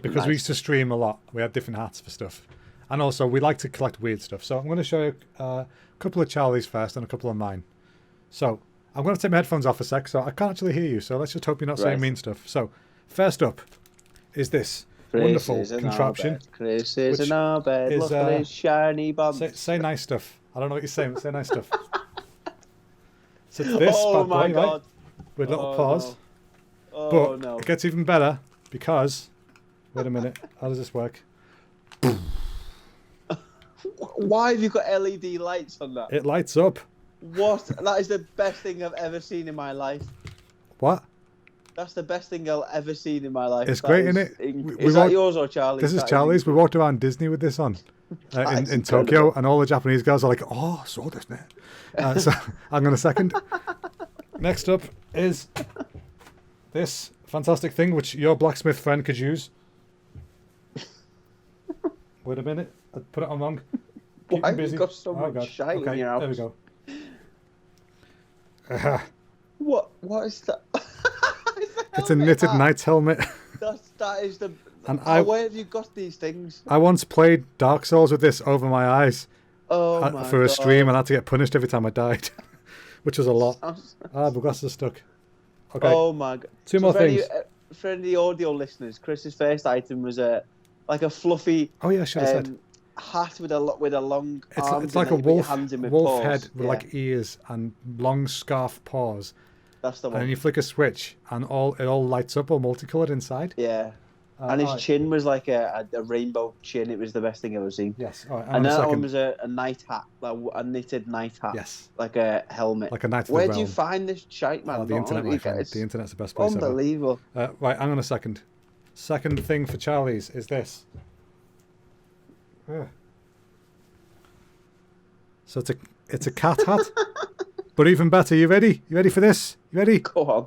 Because Nice. we used to stream a lot. We had different hats for stuff. And also, we like to collect weird stuff. So I'm going to show you a couple of Charlie's first and a couple of mine. So I'm going to take my headphones off a sec, so I can't actually hear you. So let's just hope you're not saying Right. mean stuff. So first up is this wonderful Chris is in our contraption. bed. Chris is which in our bed. is, Look at his shiny bum. Say nice stuff. I don't know what you're saying, but say nice stuff. So it's this Oh bad my boy, god. right? With a little Oh, pause. no. Oh But no. it gets even better because... Wait a minute. How does this work? Why have you got LED lights on that? It lights up. What? That is the best thing I've ever seen in my life. What? That's the best thing I've ever seen in my life. It's That great, is innit? inc- We Is that walked- yours or Charlie's? This is That Charlie's. We inc- walked around Disney with this on That is in incredible. Tokyo, and all the Japanese girls are like, "Oh, so this, isn't it?" So I'm going to second. Next up is this fantastic thing which your blacksmith friend could use. Wait a minute. I put it on wrong. Keep Why him have you busy. got so much God. shite in Okay, your there we house? go. What is that? It's a knitted knight's helmet. That is the. And Where have you got these things? I once played Dark Souls with this over my eyes Oh my for a God. stream, and I had to get punished every time I died, which was a lot. The glasses are stuck. Okay, Oh my god! Two more for any- things. For any of the audio listeners, Chris's first item was like a fluffy Oh yeah, I should have said. hat with a long It's, arms. it's like and a then you put your wolf, hands in with wolf paws. head with Yeah, like ears and long scarf paws, that's the and one. then you flick a switch, and it all lights up, all multicolored inside. Yeah, and his alright. chin was like a rainbow chin. It was the best thing I've ever seen. Yes, all right, And hang on a that one second. was a night hat, like a knitted night hat. Yes, Like a helmet. like a knight of Where the do you realm. find this shite, man? The internet, my friend. It's The internet's the best place ever. unbelievable. Right, hang on a second. Second thing for Charlie's is this. So it's a cat hat, but even better. You ready? You ready for this? You ready? Go on.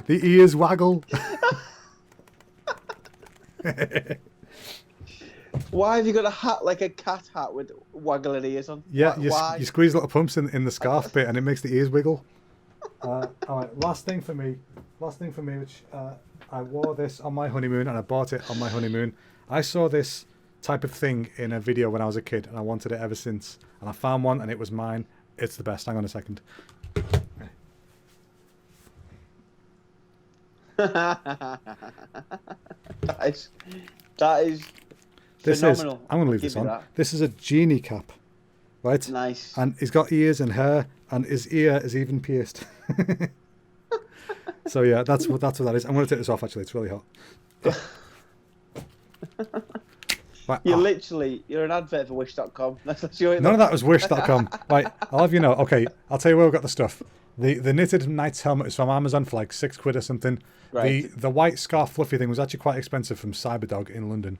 The ears waggle. Why have you got a hat like a cat hat with waggling ears on? Yeah, Why? you squeeze little pumps in the scarf bit, and it makes the ears wiggle. All right, last thing for me, which I wore this on my honeymoon, and I bought it on my honeymoon. I saw this type of thing in a video when I was a kid, and I wanted it ever since. And I found one, and it was mine. It's the best. Hang on a second. that is This phenomenal. is. I'm going to leave Give this me on. that. This is a genie cap, right? Nice. And he's got ears and hair, and his ear is even pierced. So yeah, that's what that is. I'm going to take this off. Actually, it's really hot. Right, You're an advert for Wish.com. That's your none of that was Wish.com. Right, I'll have you know. Okay, I'll tell you where we got the stuff. The knitted knight's helmet is from Amazon for like £6 or something. Right. The white scarf fluffy thing was actually quite expensive from Cyberdog in London.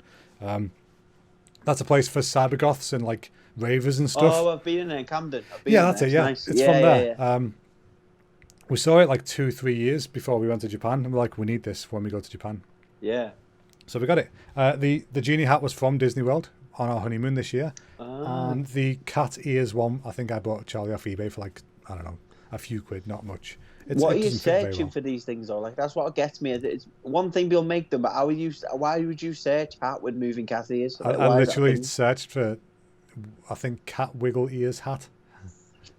That's a place for cybergoths and like ravers and stuff. Oh, I've been in it in Camden. Yeah, that's it. Yeah, Nice. it's Yeah, from yeah, there. yeah. We saw it like 2-3 years before we went to Japan, and we're like, we need this when we go to Japan. Yeah. So we got it. The genie hat was from Disney World on our honeymoon this year, Ah. and the cat ears one, I think I bought Charlie off eBay for like, I don't know, a few quid, not much. What are it you doesn't fit very searching well. for these things though? Like that's what gets me. It's one thing people make them, but why would you search hat with moving cat ears? Like, I why is that a literally thing? searched for, I think, cat wiggle ears hat.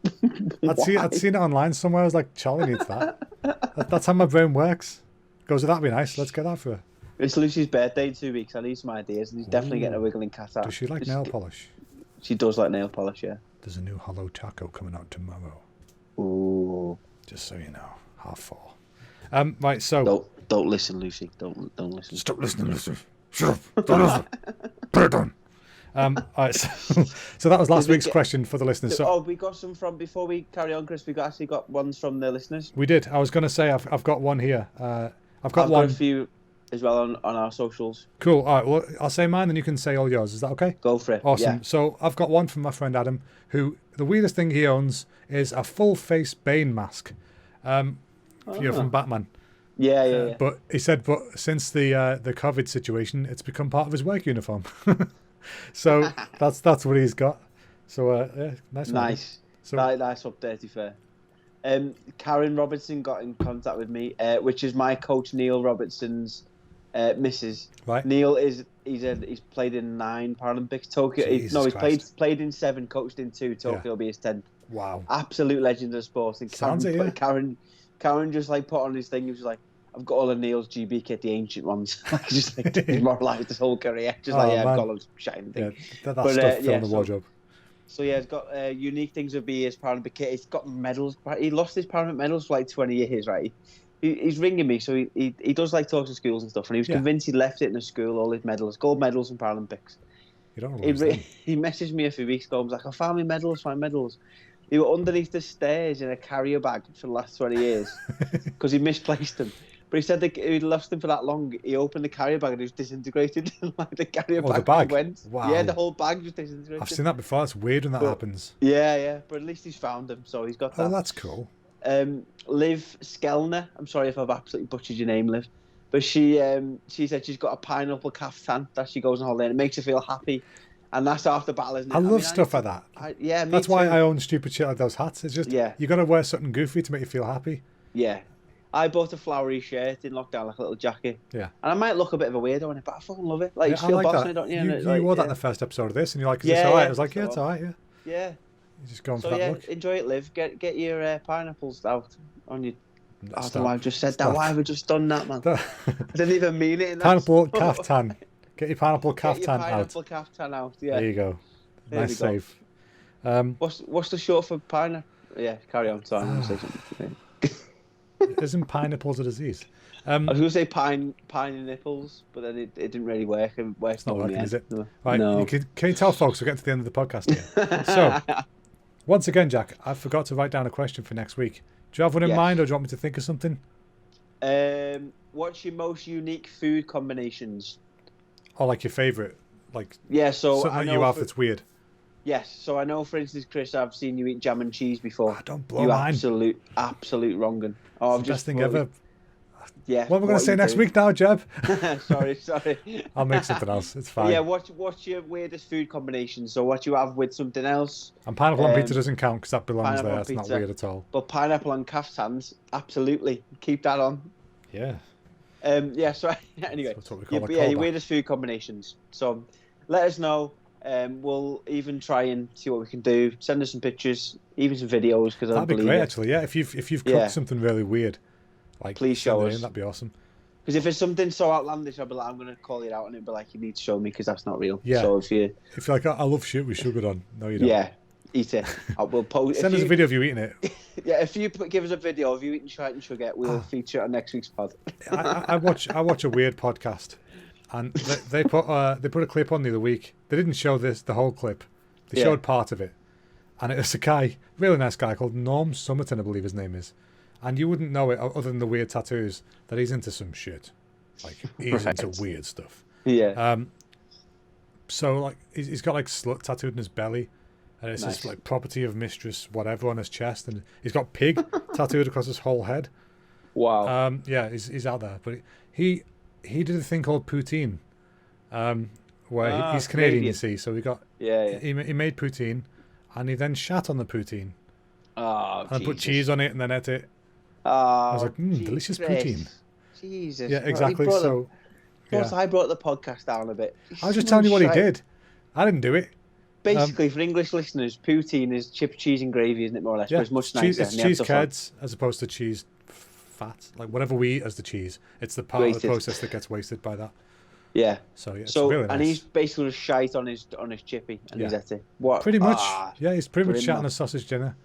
I'd Why? seen it online somewhere. I was like, Charlie needs that. That's how my brain works. Goes, that'd be nice. Let's get that for her. It's Lucy's birthday in 2 weeks. I need some ideas, and he's definitely getting a wiggling cat out. Does she like nail polish? She does like nail polish, yeah. There's a new Hollow Taco coming out tomorrow. Ooh. Just so you know, 4:30. Right, so Don't listen, Lucy. Don't listen. stop listening, listen. Shut up. Don't listen. Put it down. All right, so that was last we week's get- question for the listeners. So we got some from before we carry on, Chris. We actually got ones from the listeners. we did. I was going to say I've got one here. I've got I've one. got a few. as well on our socials. Cool. All right. Well, I'll say mine, and you can say all yours. Is that okay? Go for it. Awesome. Yeah. So I've got one from my friend Adam, who the weirdest thing he owns is a full face Bane mask. From Batman. Yeah. But he said, since the COVID situation, it's become part of his work uniform. So that's what he's got. So yeah, nice. Nice. So Nice update, to be fair. Karen Robertson got in contact with me, which is my coach Neil Robertson's missus. right. Neil he's played in 9 Paralympics. Tokyo. He's Christ. played in 7, coached in 2. Tokyo will be his 10th. Wow. Absolute legend of sport. And Sounds it, yeah. Karen just like put on his thing. He was like, I've got all of Neil's GB kit, the ancient ones. Just like demoralised his whole career. Just Oh, I've man. got a shiny thing. Yeah, that stuff filling the wardrobe. So yeah, he's got unique things with his Paralympic kit. He's got medals. He lost his Paralympic medals for like 20 years, right? He's ringing me, so he does like talk to schools and stuff. And he was convinced he'd left it in a school, all his medals, gold medals in Paralympics. You don't know He messaged me a few weeks ago. I was like, I found my medals. They were underneath the stairs in a carrier bag for the last 20 years because he misplaced them. But he said that he'd lost them for that long. He opened the carrier bag and it was disintegrated. Like the carrier the bag, bag? went. Wow. Yeah, the whole bag just disintegrated. I've seen that before. It's weird when that happens. Yeah. But at least he's found them, so he's got that. Oh, that's cool. Liv Skellner. I'm sorry if I've absolutely butchered your name, Liv. But she said she's got a pineapple caftan that she goes on holiday and it makes her feel happy. And that's half the battle, isn't it? I love stuff like that. Me That's why too. I own stupid shit like those hats. It's just, you got to wear something goofy to make you feel happy. Yeah. I bought a flowery shirt in lockdown, like a little jacket. Yeah. And I might look a bit of a weirdo in it, but I fucking love it. Like, you I feel like bossing that. it, don't you? You wore that in the first episode of this, and you're like, is this Yeah, all right? yeah, I was like, yeah, so- it's all right, yeah. Yeah. You're just going for So that yeah, look. enjoy it, Liv. Get your pineapples out on your. I Stop. don't know why I've just said Stop. that. Why have I just done that, man? I didn't even mean it. In that Pineapple spot. caftan. Get your pineapple Get your caftan out. pineapple caftan out. Yeah. There you go. There Nice we go. save. What's the short for pineapple? Yeah, carry on. Sorry, I'm gonna say something. Isn't pineapples a disease? I was going to say pine and nipples, but then it didn't really work. It's not working, is it? No. Right, No. can you tell folks we're getting to the end of the podcast here? So, once again, Jack, I forgot to write down a question for next week. Do you have one in Yes. mind, or do you want me to think of something? What's your most unique food combinations? Or like your favourite? Like Yeah, so something I that know you have that's weird? Yes, so I know, for instance, Chris, I've seen you eat jam and cheese before. Don't blow you mine. absolute wrong'un. Oh, It's the best thing ever. Yeah. What am I going to say next week now, Jeb? Sorry. I'll make something else. It's fine. Yeah, what's your weirdest food combination? So what you have with something else? And pineapple on pizza doesn't count because that belongs pineapple there. on It's not pizza. weird at all. But pineapple and caftans, absolutely. Keep that on. Yeah. Yeah, so anyway, That's what we call a your callback. weirdest food combinations. So let us know. We'll even try and see what we can do. Send us some pictures, even some videos, because I That'd be believe great, it. actually. Yeah, if you've cooked Yeah. something really weird, like Please send show it us. in, that'd be awesome. Because if it's something so outlandish, I'll be like, I'm going to call it out, and it'll be like, you need to show me because that's not real. Yeah. So if you, If you're like, I love shit with sugar on, no, you don't. yeah, eat it. I will post. Send us a video of you eating it. Yeah, if you give us a video of you eating shite and sugar, we'll feature it on next week's pod. I watch a weird podcast, and they put a clip on the other week. They didn't show the whole clip. They Yeah. showed part of it, and it was a guy, really nice guy called Norm Summerton, I believe his name is. And you wouldn't know it other than the weird tattoos that he's into some shit. Like he's Right. into weird stuff. Yeah. So like he's got like slut tattooed in his belly, and it's Nice. just like property of mistress whatever on his chest, and he's got pig tattooed across his whole head. Wow. Yeah, he's out there, but he did a thing called poutine, where he's Canadian, you see. So yeah. he made poutine, and he then shat on the poutine Oh, and put cheese on it and then ate it. Oh, I was like, delicious poutine. Jesus. Yeah, exactly. So yeah. I brought the podcast down a bit. I was just telling you what he did. I didn't do it. Basically, for English listeners, poutine is chip, cheese, and gravy, isn't it, more or less? Yeah, But it's much it's cheese, nicer. it's and you have cheese to curds as opposed to cheese fat. Like whatever we eat as the cheese, it's the part of the Wasted. process that gets wasted by that. Yeah. So yeah, it's So really nice. and he's basically just shite on his chippy, and he's Yeah. at it. What? Pretty much, Ah, yeah, he's pretty much grim, shat on man. a sausage dinner.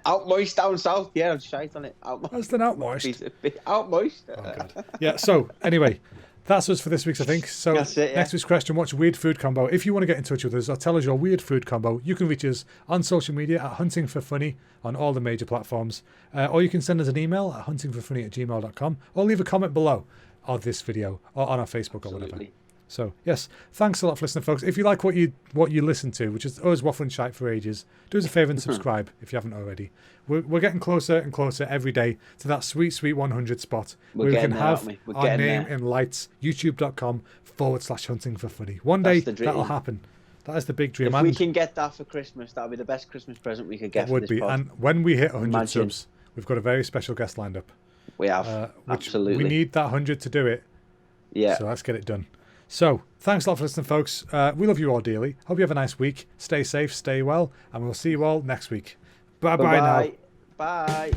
Out moist down south. Yeah, shite on it. Out moist. That's the out moist. Out moist. Oh, God. Yeah, so anyway, that's us for this week's, I think. So That's it, yeah. next week's question, what's your weird food combo? If you want to get in touch with us or tell us your weird food combo, you can reach us on social media at Hunting for Funny on all the major platforms. Or you can send us an email at huntingforfunny@gmail.com or leave a comment below. or this video or on our Facebook or whatever. Absolutely. So, yes, thanks a lot for listening, folks. If you like what you listen to, which is us waffling shite for ages, do us a favour and subscribe if you haven't already. We're getting closer and closer every day to that sweet 100 spot where we can have our name in lights, youtube.com/hunting for funny. One day that'll happen. That is the big dream. If we can get that for Christmas, that'll be the best Christmas present we could get. It would be. And when we hit 100 subs, we've got a very special guest lined up. We have. Absolutely. We need that 100 to do it. Yeah. So let's get it done. So, thanks a lot for listening, folks. We love you all dearly. Hope you have a nice week. Stay safe, stay well, and we'll see you all next week. Bye-bye now. Bye.